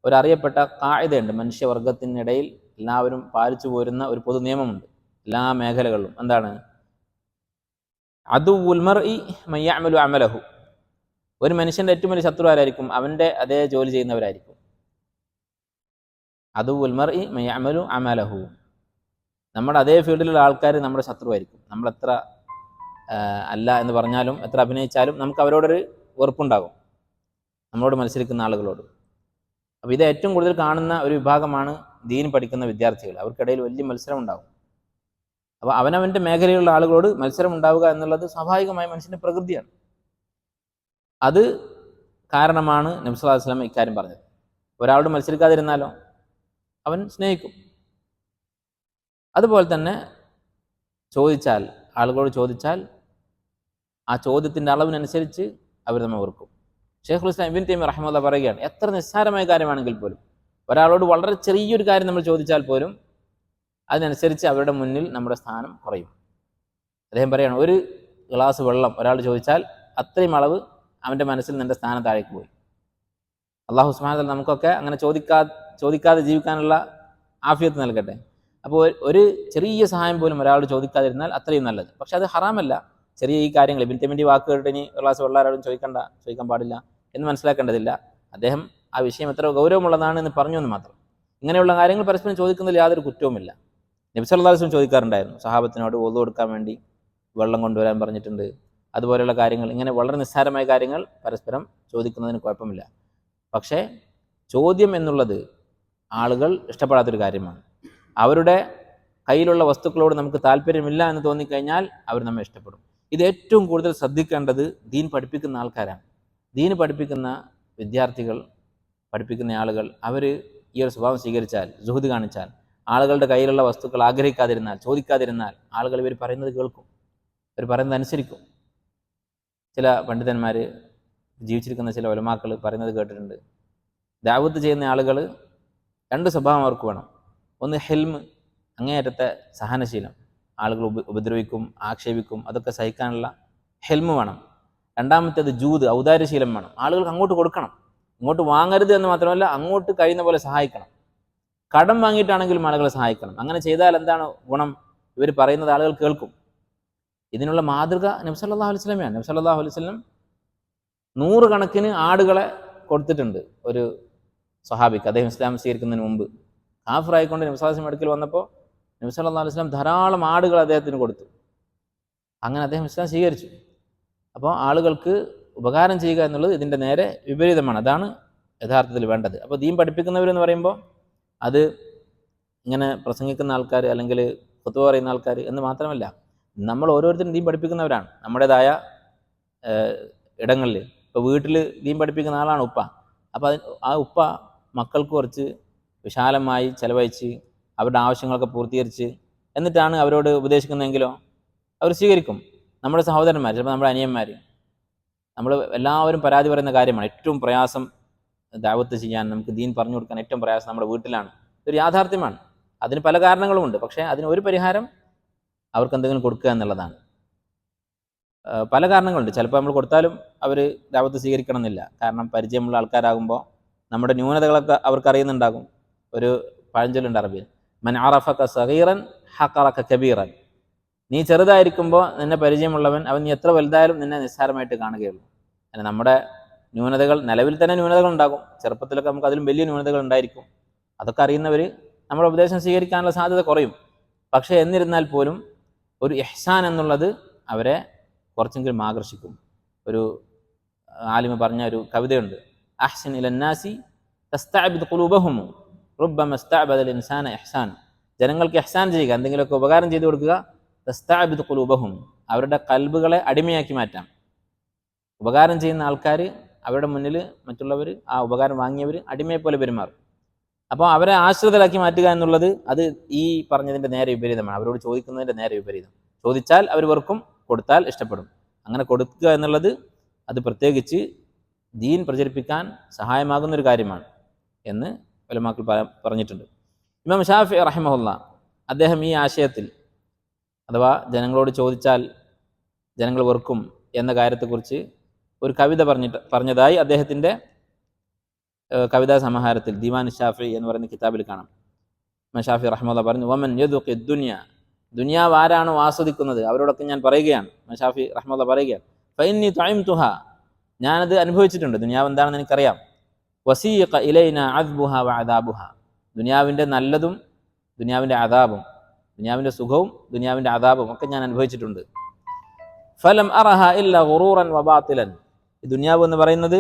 ഒരറിയപ്പെട്ട ഖാഇദയുണ്ട്, മനുഷ്യവർഗത്തിനിടയിൽ എല്ലാവരും പാലിച്ചു പോരുന്ന ഒരു പൊതു നിയമമുണ്ട് എല്ലാ മേഖലകളിലും. എന്താണ്? അദുവുൽ മർഇ മൻ യഅമലു അമലഹു, ഒരു മനുഷ്യൻ്റെ ഏറ്റവും വലിയ ശത്രു ആരായിരിക്കും? അവൻ്റെ അതേ ജോലി ചെയ്യുന്നവരായിരിക്കും. അദുവുൽ മർഇ മൻ യഅമലു അമലഹു, നമ്മുടെ അതേ ഫീൽഡിലുള്ള ആൾക്കാർ നമ്മുടെ ശത്രുവായിരിക്കും. നമ്മളെത്ര അല്ല എന്ന് പറഞ്ഞാലും എത്ര അഭിനയിച്ചാലും നമുക്ക് അവരോടൊരു വെറുപ്പുണ്ടാകും, നമ്മളോട് മത്സരിക്കുന്ന ആളുകളോട്. അപ്പോൾ ഇത് ഏറ്റവും കൂടുതൽ കാണുന്ന ഒരു വിഭാഗമാണ് ദീൻ പഠിക്കുന്ന വിദ്യാർത്ഥികൾ. അവർക്കിടയിൽ വലിയ മത്സരം ഉണ്ടാകും. അപ്പോൾ അവനവൻ്റെ മേഖലയിലുള്ള ആളുകളോട് മത്സരം ഉണ്ടാവുക എന്നുള്ളത് സ്വാഭാവികമായ മനുഷ്യൻ്റെ പ്രകൃതിയാണ്. അത് കാരണമാണ് നബി സല്ലല്ലാഹു അലൈഹി വസല്ലം ഇക്കാര്യം പറഞ്ഞത്. ഒരാളോട് മത്സരിക്കാതിരുന്നാലോ അവൻ സ്നേഹിക്കും. അതുപോലെ തന്നെ ചോദിച്ചാൽ, ആളുകളോട് ചോദിച്ചാൽ ആ ചോദ്യത്തിൻ്റെ അളവിനനുസരിച്ച് അവർ നമ്മെ ഓർക്കും. ഷെയ്ഖുൽ ഇസ്ലാം ഇബ്നു തൈമിയ്യ റഹിമഹുല്ലാഹ് പറയുകയാണ്, എത്ര നിസ്സാരമായ കാര്യമാണെങ്കിൽ പോലും ഒരാളോട് വളരെ ചെറിയൊരു കാര്യം നമ്മൾ ചോദിച്ചാൽ പോലും അതിനനുസരിച്ച് അവരുടെ മുന്നിൽ നമ്മുടെ സ്ഥാനം കുറയും. അദ്ദേഹം പറയുകയാണ്, ഒരു ഗ്ലാസ് വെള്ളം ഒരാൾ ചോദിച്ചാൽ അത്രയും അളവ് അവൻ്റെ മനസ്സിൽ നിൻ്റെ സ്ഥാനം താഴേക്ക് പോയി. അല്ലാഹു സുബ്ഹാനഹു വ തആല നമുക്കൊക്കെ അങ്ങനെ ചോദിക്കാതെ ജീവിക്കാനുള്ള ആഫിയത്ത് നൽകട്ടെ. അപ്പോൾ ഒരു ചെറിയ സഹായം പോലും ഒരാളോട് ചോദിക്കാതിരുന്നാൽ അത്രയും നല്ലത്. പക്ഷെ അത് ഹറാമല്ല. ചെറിയ ഈ കാര്യങ്ങൾ ഇബ്നു തൈമിയ്യയുടെ വാക്ക് കേട്ടിട്ട് ഇനി ഒരു ഗ്ലാസ് വെള്ളം ആരോടും ചോദിക്കാൻ പാടില്ല എന്ന് മനസ്സിലാക്കേണ്ടതില്ല. അദ്ദേഹം ആ വിഷയം എത്ര ഗൗരവമുള്ളതാണ് എന്ന് പറഞ്ഞു എന്ന് മാത്രം. ഇങ്ങനെയുള്ള കാര്യങ്ങൾ പരസ്പരം ചോദിക്കുന്നതിൽ യാതൊരു കുറ്റവുമില്ല. നബി സല്ലല്ലാഹു അലൈഹി വസല്ലം ചോദിക്കാറുണ്ടായിരുന്നു, സഹാബത്തിനോട് wudu കൊടുക്കാൻ വേണ്ടി വെള്ളം കൊണ്ടുവരാൻ പറഞ്ഞിട്ടുണ്ട്. അതുപോലെയുള്ള കാര്യങ്ങൾ, ഇങ്ങനെ വളരെ നിസ്സാരമായ കാര്യങ്ങൾ പരസ്പരം ചോദിക്കുന്നതിന് കുഴപ്പമില്ല. പക്ഷേ ചോദ്യം എന്നുള്ളത് ആളുകൾ ഇഷ്ടപ്പെടാത്തൊരു കാര്യമാണ്. അവരുടെ കയ്യിലുള്ള വസ്തുക്കളോട് നമുക്ക് താല്പര്യമില്ല എന്ന് തോന്നിക്കഴിഞ്ഞാൽ അവർ നമ്മെ ഇഷ്ടപ്പെടും. ഇത് ഏറ്റവും കൂടുതൽ ശ്രദ്ധിക്കേണ്ടത് ദീൻ പഠിപ്പിക്കുന്ന ആൾക്കാരാണ്. ദീൻ പഠിപ്പിക്കുന്ന വിദ്യാർത്ഥികൾ, പഠിപ്പിക്കുന്ന ആളുകൾ, അവർ ഈ ഒരു സ്വഭാവം സ്വീകരിച്ചാൽ, സുഹൃദ് കാണിച്ചാൽ, ആളുകളുടെ കയ്യിലുള്ള വസ്തുക്കൾ ആഗ്രഹിക്കാതിരുന്നാൽ, ചോദിക്കാതിരുന്നാൽ, ആളുകൾ ഇവർ പറയുന്നത് കേൾക്കും, ഇവർ പറയുന്നത് അനുസരിക്കും. ചില പണ്ഡിതന്മാർ, ജീവിച്ചിരിക്കുന്ന ചില ഉലമാക്കൾ പറയുന്നത് കേട്ടിട്ടുണ്ട്, ദഅവത്ത് ചെയ്യുന്ന ആളുകൾ രണ്ട് സ്വഭാവം അവർക്ക് വേണം. ഒന്ന് ഹെൽമ്, അങ്ങേയറ്റത്തെ സഹനശീലം, ആളുകൾ ഉപദ്രവിക്കും, ആക്ഷേപിക്കും, അതൊക്കെ സഹിക്കാനുള്ള ഹെൽമ് വേണം. രണ്ടാമത്തേത് ജൂദ്, ഔദാര്യശീലം വേണം. ആളുകൾക്ക് അങ്ങോട്ട് കൊടുക്കണം, ഇങ്ങോട്ട് വാങ്ങരുത് എന്ന് മാത്രമല്ല അങ്ങോട്ട് കഴിയുന്ന പോലെ സഹായിക്കണം. കടം വാങ്ങിയിട്ടാണെങ്കിലും ആളുകളെ സഹായിക്കണം. അങ്ങനെ ചെയ്താൽ എന്താണ് ഗുണം? ഇവർ പറയുന്നത് ആളുകൾ കേൾക്കും. ഇതിനുള്ള മാതൃക നബി സല്ലല്ലാഹു അലൈഹി വസല്ലമയാണ്. നബി സല്ലല്ലാഹു അലൈഹി വസല്ലം 100 കണക്കിന് ആടുകളെ കൊടുത്തിട്ടുണ്ട് ഒരു സ്വഹാബിക്ക്, അദ്ദേഹം ഇസ്ലാം സ്വീകരിക്കുന്നതിന് മുമ്പ്. കാഫിറായിക്കൊണ്ട് നബി സല്ലല്ലാഹു അലൈഹി വസല്ലം അടുക്കൽ വന്നപ്പോൾ നബി സല്ലല്ലാഹു അലൈഹി വസല്ലം ധാരാളം ആടുകൾ അദ്ദേഹത്തിന് കൊടുത്തു. അങ്ങനെ അദ്ദേഹം ഇസ്ലാം സ്വീകരിച്ചു. അപ്പോൾ ആളുകൾക്ക് ഉപകാരം ചെയ്യുക എന്നുള്ളത് ഇതിൻ്റെ നേരെ വിപരീതമാണ്. അതാണ് യഥാർത്ഥത്തിൽ വേണ്ടത്. അപ്പോൾ ദീൻ പഠിപ്പിക്കുന്നവരെന്ന് പറയുമ്പോൾ അത് ഇങ്ങനെ പ്രസംഗിക്കുന്ന ആൾക്കാർ അല്ലെങ്കിൽ ഖുത്ബ പറയുന്ന ആൾക്കാർ എന്ന് മാത്രമല്ല, നമ്മൾ ഓരോരുത്തരും ദീൻ പഠിപ്പിക്കുന്നവരാണ് നമ്മുടേതായ ഇടങ്ങളിൽ. ഇപ്പോൾ വീട്ടിൽ ദീൻ പഠിപ്പിക്കുന്ന ആളാണ് ഉപ്പ. അപ്പോൾ ആ ഉപ്പ മക്കൾക്ക് കുറച്ച് വിശാലമായി ചെലവഴിച്ച് അവരുടെ ആവശ്യങ്ങളൊക്കെ പൂർത്തീകരിച്ച് എന്നിട്ടാണ് അവരോട് ഉപദേശിക്കുന്നതെങ്കിലോ അവർ സ്വീകരിക്കും. നമ്മുടെ സഹോദരന്മാർ, ചിലപ്പോൾ നമ്മുടെ അനിയന്മാർ, നമ്മൾ എല്ലാവരും പരാതി പറയുന്ന കാര്യമാണ്. ഏറ്റവും പ്രയാസം ദഅവത്ത് ചെയ്യാൻ, നമുക്ക് ദീൻ പറഞ്ഞു കൊടുക്കാൻ ഏറ്റവും പ്രയാസം നമ്മുടെ വീട്ടിലാണ്. ഇതൊരു യാഥാർത്ഥ്യമാണ്. അതിന് പല കാരണങ്ങളുമുണ്ട്. പക്ഷേ അതിന് ഒരു പരിഹാരം അവർക്ക് എന്തെങ്കിലും കൊടുക്കുക എന്നുള്ളതാണ്. പല കാരണങ്ങളുണ്ട്. ചിലപ്പോൾ നമ്മൾ കൊടുത്താലും അവർ ദഅവത്ത് സ്വീകരിക്കണം എന്നില്ല. കാരണം പരിചയമുള്ള ആൾക്കാരാകുമ്പോൾ നമ്മുടെ ന്യൂനതകളൊക്കെ അവർക്ക് അറിയുന്നുണ്ടാകും. ഒരു പഴഞ്ചൊല്ലുണ്ട് അറബിയിൽ, മൻ അറഫക സഗീറൻ ഹഖറക കബീറൻ. നീ ചെറുതായിരിക്കുമ്പോൾ നിന്നെ പരിചയമുള്ളവൻ അവൻ നീ എത്ര വലുതായാലും നിന്നെ നിസ്സാരമായിട്ട് കാണുകയുള്ളൂ. അങ്ങനെ നമ്മുടെ ന്യൂനതകൾ, നിലവിൽ തന്നെ ന്യൂനതകൾ ഉണ്ടാകും. ചെറുപ്പത്തിലൊക്കെ നമുക്ക് അതിലും വലിയ ന്യൂനതകൾ ഉണ്ടായിരിക്കും. അതൊക്കെ അറിയുന്നവർ നമ്മുടെ ഉപദേശം സ്വീകരിക്കാനുള്ള സാധ്യത കുറയും. പക്ഷേ എന്നിരുന്നാൽ പോലും ഒരു ഇഹ്സാൻ എന്നുള്ളത് അവരെ കുറച്ചെങ്കിലും ആകർഷിക്കും. ഒരു ആലിമ പറഞ്ഞ ഒരു കവിതയുണ്ട്, അഹ്സിൻ ഇലന്നാസി തസ്തഅബിദ് ഖുലൂബഹും റുബ്ബമ ഇസ്തഅബദൽ ഇൻസാന ഇഹ്സാൻ. ജനങ്ങൾക്ക് ഇഹ്സാൻ ചെയ്യുക, എന്തെങ്കിലുമൊക്കെ ഉപകാരം ചെയ്തു കൊടുക്കുക. തസ്തഅബിദ് ഖുലൂബഹും, അവരുടെ കൽബുകളെ അടിമയാക്കി മാറ്റാം. ഉപകാരം ചെയ്യുന്ന ആൾക്കാർ, അവരുടെ മുന്നിൽ മറ്റുള്ളവർ, ആ ഉപകാരം വാങ്ങിയവർ അടിമയെപ്പോലെ പെരുമാറും. അപ്പോൾ അവരെ ആശ്രിതരാക്കി മാറ്റുക എന്നുള്ളത് അത് ഈ പറഞ്ഞതിൻ്റെ നേരെ വിപരീതമാണ്. അവരോട് ചോദിക്കുന്നതിൻ്റെ നേരെ വിപരീതം. ചോദിച്ചാൽ അവർ വെറുക്കും, കൊടുത്താൽ ഇഷ്ടപ്പെടും. അങ്ങനെ കൊടുക്കുക എന്നുള്ളത് അത് പ്രത്യേകിച്ച് ദീൻ പ്രചരിപ്പിക്കാൻ സഹായമാകുന്നൊരു കാര്യമാണ് എന്ന് ഉലമാക്കൾ പറഞ്ഞിട്ടുണ്ട്. ഇമാം ഷാഫിഈ റഹിമഹുല്ലാ അദ്ദേഹം ഈ ആശയത്തിൽ, അഥവാ ജനങ്ങളോട് ചോദിച്ചാൽ ജനങ്ങൾ വെറുക്കും എന്ന കാര്യത്തെക്കുറിച്ച് ഒരു കവിത പറഞ്ഞതായി അദ്ദേഹത്തിൻ്റെ കവിതാ സമാഹാരത്തിൽ ദീവാൻ ഷാഫിഈ എന്ന് പറയുന്ന കിതാബിൽ കാണാം. ഇമാം ഷാഫിഈ റഹിമഹുല്ലാ പറഞ്ഞു, വമൻ യദുഖി ദുനിയ, ദുനിയാവ് ആരാണോ ആസ്വദിക്കുന്നത് അവരോടൊക്കെ ഞാൻ പറയുകയാണ്. ഇമാം ഷാഫിഈ റഹിമഹുല്ലാ പറയുകയാണ്, ഫഇന്നി തഅംതുഹ, ഞാനത് അനുഭവിച്ചിട്ടുണ്ട്, ദുനിയാവ് എന്താണെന്ന് എനിക്കറിയാം. വസീഖ ഇലൈന അദ്ബുഹ വഅദാബുഹ, ദുനിയാവിൻ്റെ നല്ലതും ദുനിയാവിൻ്റെ അദാബും, ദുനിയാവിൻ്റെ സുഖവും ദുനിയാവിൻ്റെ അദാബും ഒക്കെ ഞാൻ അനുഭവിച്ചിട്ടുണ്ട്. ഫലം അറഹ ഇല്ല ഗുറൂറൻ വബാത്തിലൻ. ഈ ദുനിയാവ് എന്ന് പറയുന്നത്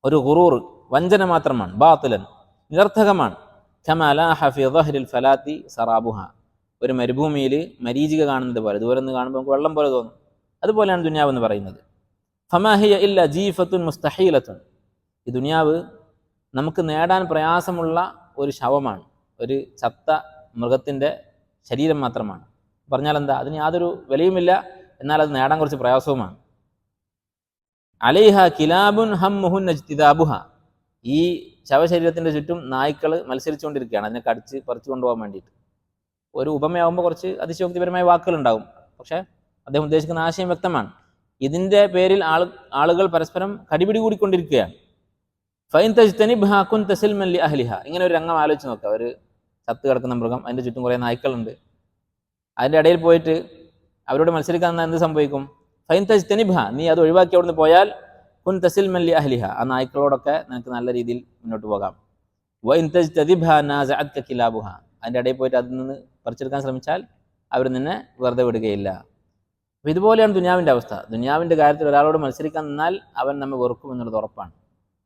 ഒരു ഗുറൂർ, വഞ്ചന മാത്രമാണ്, ബാത്തിലൻ, നിരർത്ഥകമാണ്. കമാ ലാഹ ഫി ദഹ്രിൽ ഫലാത്തി സറാബുഹ. ഒരു മരുഭൂമിയിൽ മരീചിക കാണുന്നത് പോലെ, ദൂരം നിന്ന് കാണുമ്പോൾ നമുക്ക് വെള്ളം പോലെ തോന്നും. അതുപോലെയാണ് ദുനിയാവ് എന്ന് പറയുന്നത്. ഫമാ ഹിയ ഇല്ല ജീഫത്തുൻ മുസ്തഹീലത്തുൻ. ഈ ദുനിയാവ് നമുക്ക് നേടാൻ പ്രയാസമുള്ള ഒരു ശവമാണ്, ഒരു ചത്ത മൃഗത്തിൻ്റെ ശരീരം മാത്രമാണ്. പറഞ്ഞാൽ എന്താ, അതിന് യാതൊരു വിലയുമില്ല, എന്നാൽ അത് നേടാൻ കുറച്ച് പ്രയാസവുമാണ്. അലൈഹ കിലാബുൻ ഹമ്മുഹുൻ ഇജ്തിദാബുഹ. ഈ ശവശരീരത്തിൻ്റെ ചുറ്റും നായ്ക്കൾ മത്സരിച്ചുകൊണ്ടിരിക്കുകയാണ് അതിനെ കടിച്ച് പറിച്ചു കൊണ്ടുപോകാൻ വേണ്ടിയിട്ട്. ഒരു ഉപമയാകുമ്പോൾ കുറച്ച് അതിശയോക്തിപരമായ വാക്കുകളുണ്ടാകും, പക്ഷേ അദ്ദേഹം ഉദ്ദേശിക്കുന്ന ആശയം വ്യക്തമാണ്. ഇതിൻ്റെ പേരിൽ ആളുകൾ പരസ്പരം കടിപിടി കൂടിക്കൊണ്ടിരിക്കുകയാണ്. ഫൈൻ തജ്തനിബ്ഹ കുൻത സിൽമൻ ലി അഹ്ലിഹ. ഇങ്ങനെ ഒരു രംഗം ആലോചിച്ച് നോക്കുക. ഒരു ചത്ത് കിടക്കുന്ന മൃഗം, അതിൻ്റെ ചുറ്റും കുറേ നായ്ക്കളുണ്ട്. അതിൻ്റെ ഇടയിൽ പോയിട്ട് അവരോട് മത്സരിക്കാൻ എന്ത് സംഭവിക്കും? ഫൈൻ തജ്തനിബ്ഹ, നീ അത് ഒഴിവാക്കി അവിടുന്ന് പോയാൽ കുൻത സിൽമൻ ലി അഹ്ലിഹ, ആ നായ്ക്കളോടൊക്കെ നിനക്ക് നല്ല രീതിയിൽ മുന്നോട്ട് പോകാം. വൈൻ തജ്തദിബ്ഹ നാസഅത്ക കിലാബുഹ, അതിൻ്റെ ഇടയിൽ പോയിട്ട് അതിൽ നിന്ന് പറിച്ചെടുക്കാൻ ശ്രമിച്ചാൽ അവർ നിന്നെ വെറുതെ വിടുകയില്ല. അപ്പോൾ ഇതുപോലെയാണ് ദുനിയാവിൻ്റെ അവസ്ഥ. ദുനിയാവിൻ്റെ കാര്യത്തിൽ ഒരാളോട് മത്സരിക്കാൻ നിന്നാൽ അവൻ നമ്മെ വെറുക്കും എന്നുള്ളത് ഉറപ്പാണ്.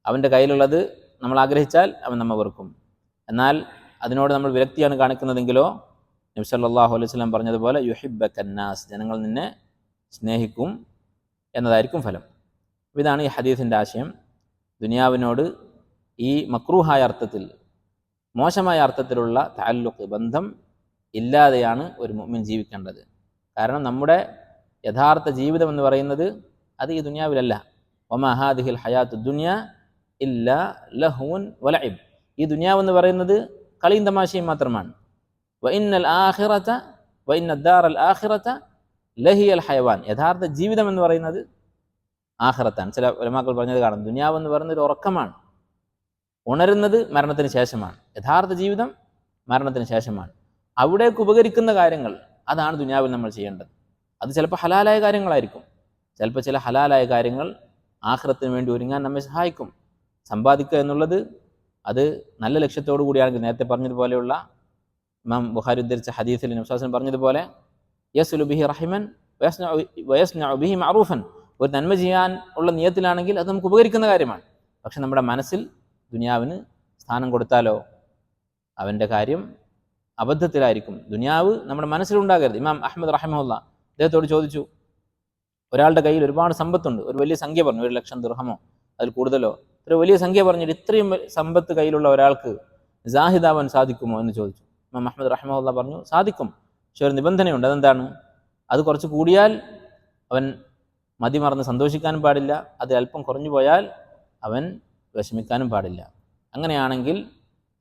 അവൻ്റെ കയ്യിലുള്ളത് നമ്മൾ ആഗ്രഹിച്ചാൽ അവൻ നമ്മെ വെറുക്കും. എന്നാൽ അതിനോട് നമ്മൾ വിരക്തിയാണ് കാണിക്കുന്നതെങ്കിലോ നബി സല്ലല്ലാഹു അലൈഹി വസല്ലം പറഞ്ഞതുപോലെ യുഹിബ്ബക്കന്നാസ്, ജനങ്ങൾ നിന്നെ സ്നേഹിക്കും എന്നതായിരിക്കും ഫലം. ഇതാണ് ഈ ഹദീസിൻ്റെ ആശയം. ദുനിയാവിനോട് ഈ മക്രൂഹായ അർത്ഥത്തിൽ, മോശമായ അർത്ഥത്തിലുള്ള തഅല്ലുഖ്, ബന്ധം ഇല്ലാതെയാണ് ഒരു മുഅ്മിൻ ജീവിക്കേണ്ടത്. കാരണം നമ്മുടെ യഥാർത്ഥ ജീവിതം എന്ന് പറയുന്നത് അത് ഈ ദുനിയാവിലല്ല. വമാ ഹാദിഹിൽ ഹയാത്തു ദുനിയ ഇല്ലാ ലഹ്വുൻ വലഇബ്. ഈ ദുനിയാവെന്ന് പറയുന്നത് കളിയും തമാശയും മാത്രമാണ്. വഇന്നൽ ആഖിറത വഇന്നദ്ദാറൽ ആഖിറത ലഹിയൽ ഹയവാൻ. യഥാർത്ഥ ജീവിതം എന്ന് പറയുന്നത് ആഖിറത്താണ്. ചില ഉലമാക്കൾ പറഞ്ഞത് കാണും, ദുനിയാവെന്ന് പറയുന്നത് ഒരു ഉറക്കമാണ്, ഉണരുന്നത് മരണത്തിന് ശേഷമാണ്. യഥാർത്ഥ ജീവിതം മരണത്തിന് ശേഷമാണ്. അവിടേക്ക് ഉപകരിക്കുന്ന കാര്യങ്ങൾ, അതാണ് ദുനിയാവിൽ നമ്മൾ ചെയ്യേണ്ടത്. അത് ചിലപ്പോൾ ഹലാലായ കാര്യങ്ങളായിരിക്കും. ചിലപ്പോൾ ചില ഹലാലായ കാര്യങ്ങൾ ആഖിറത്തിന് വേണ്ടി ഒരുങ്ങാൻ നമ്മെ സഹായിക്കും. സമ്പാദിക്കുക എന്നുള്ളത് അത് നല്ല ലക്ഷ്യത്തോടു കൂടിയാണെങ്കിൽ, നേരത്തെ പറഞ്ഞതുപോലെയുള്ള ഇമാം ബുഖാരി ഉദ്ധരിച്ച ഹദീസിൽ നബി സല്ലല്ലാഹു അലൈഹി വസല്ലം പറഞ്ഞതുപോലെ യസ്ലു ബിഹി റഹിമൻ വയസ്നഉ ബിഹി മഅറൂഫൻ, ഒരു നന്മ ചെയ്യാൻ ഉള്ള നിയത്തിലാണെങ്കിൽ അത് നമുക്ക് ഉപകരിക്കുന്ന കാര്യമാണ്. പക്ഷെ നമ്മുടെ മനസ്സിൽ ദുനിയാവിന് സ്ഥാനം കൊടുത്താലോ അവൻ്റെ കാര്യം അബദ്ധത്തിലായിരിക്കും. ദുനിയാവ് നമ്മുടെ മനസ്സിലുണ്ടാകരുത്. ഇമാം അഹ്മദ് റഹിമഹുല്ലാ അദ്ദേഹത്തോട് ചോദിച്ചു, ഒരാളുടെ കയ്യിൽ ഒരുപാട് സമ്പത്തുണ്ട്, ഒരു വലിയ സംഖ്യ പറഞ്ഞു, 1,00,000 ദിർഹമോ അതിൽ കൂടുതലോ, ഒരു വലിയ സംഖ്യ പറഞ്ഞിട്ട് ഇത്രയും സമ്പത്ത് കയ്യിലുള്ള ഒരാൾക്ക് സാഹിദാവാൻ സാധിക്കുമോ എന്ന് ചോദിച്ചു. ഇമാം അഹ്മദ് റഹിമഹുല്ലാ പറഞ്ഞു, സാധിക്കും, പക്ഷെ ഒരു നിബന്ധനയുണ്ട്. അതെന്താണ്? അത് കുറച്ച് കൂടിയാൽ അവൻ മതിമറന്ന് സന്തോഷിക്കാനും പാടില്ല, അത് അല്പം കുറഞ്ഞു പോയാൽ അവൻ വിഷമിക്കാനും പാടില്ല. അങ്ങനെയാണെങ്കിൽ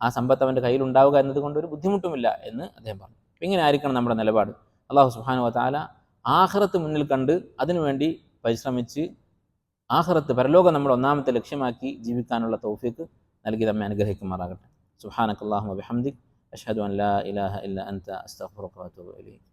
ആ സമ്പത്ത് അവൻ്റെ കയ്യിലുണ്ടാവുക എന്നതുകൊണ്ട് ഒരു ബുദ്ധിമുട്ടുമില്ല എന്ന് അദ്ദേഹം പറഞ്ഞു. അപ്പം ഇങ്ങനെ ആയിരിക്കണം നമ്മുടെ നിലപാട്. അല്ലാഹു സുബ്ഹാനഹു വ തആല ആഖിറത്ത് മുന്നിൽ കണ്ട് അതിനുവേണ്ടി പരിശ്രമിച്ച് ആഖിറത്ത്, പരലോകം നമ്മുടെ ഒന്നാമത്തെ ലക്ഷ്യമാക്കി ജീവിക്കാനുള്ള തൗഫീഖ് നൽകി നമ്മെ അനുഗ്രഹിക്കുമാറാകട്ടെ. സുബ്ഹാനകല്ലാഹുമ്മ വബിഹംദിക് അഷ്ഹദു അൻ ലാ ഇലാഹ ഇല്ല അൻത അസ്തഗ്ഫിറുക വഅതൂബു ഇലൈക്.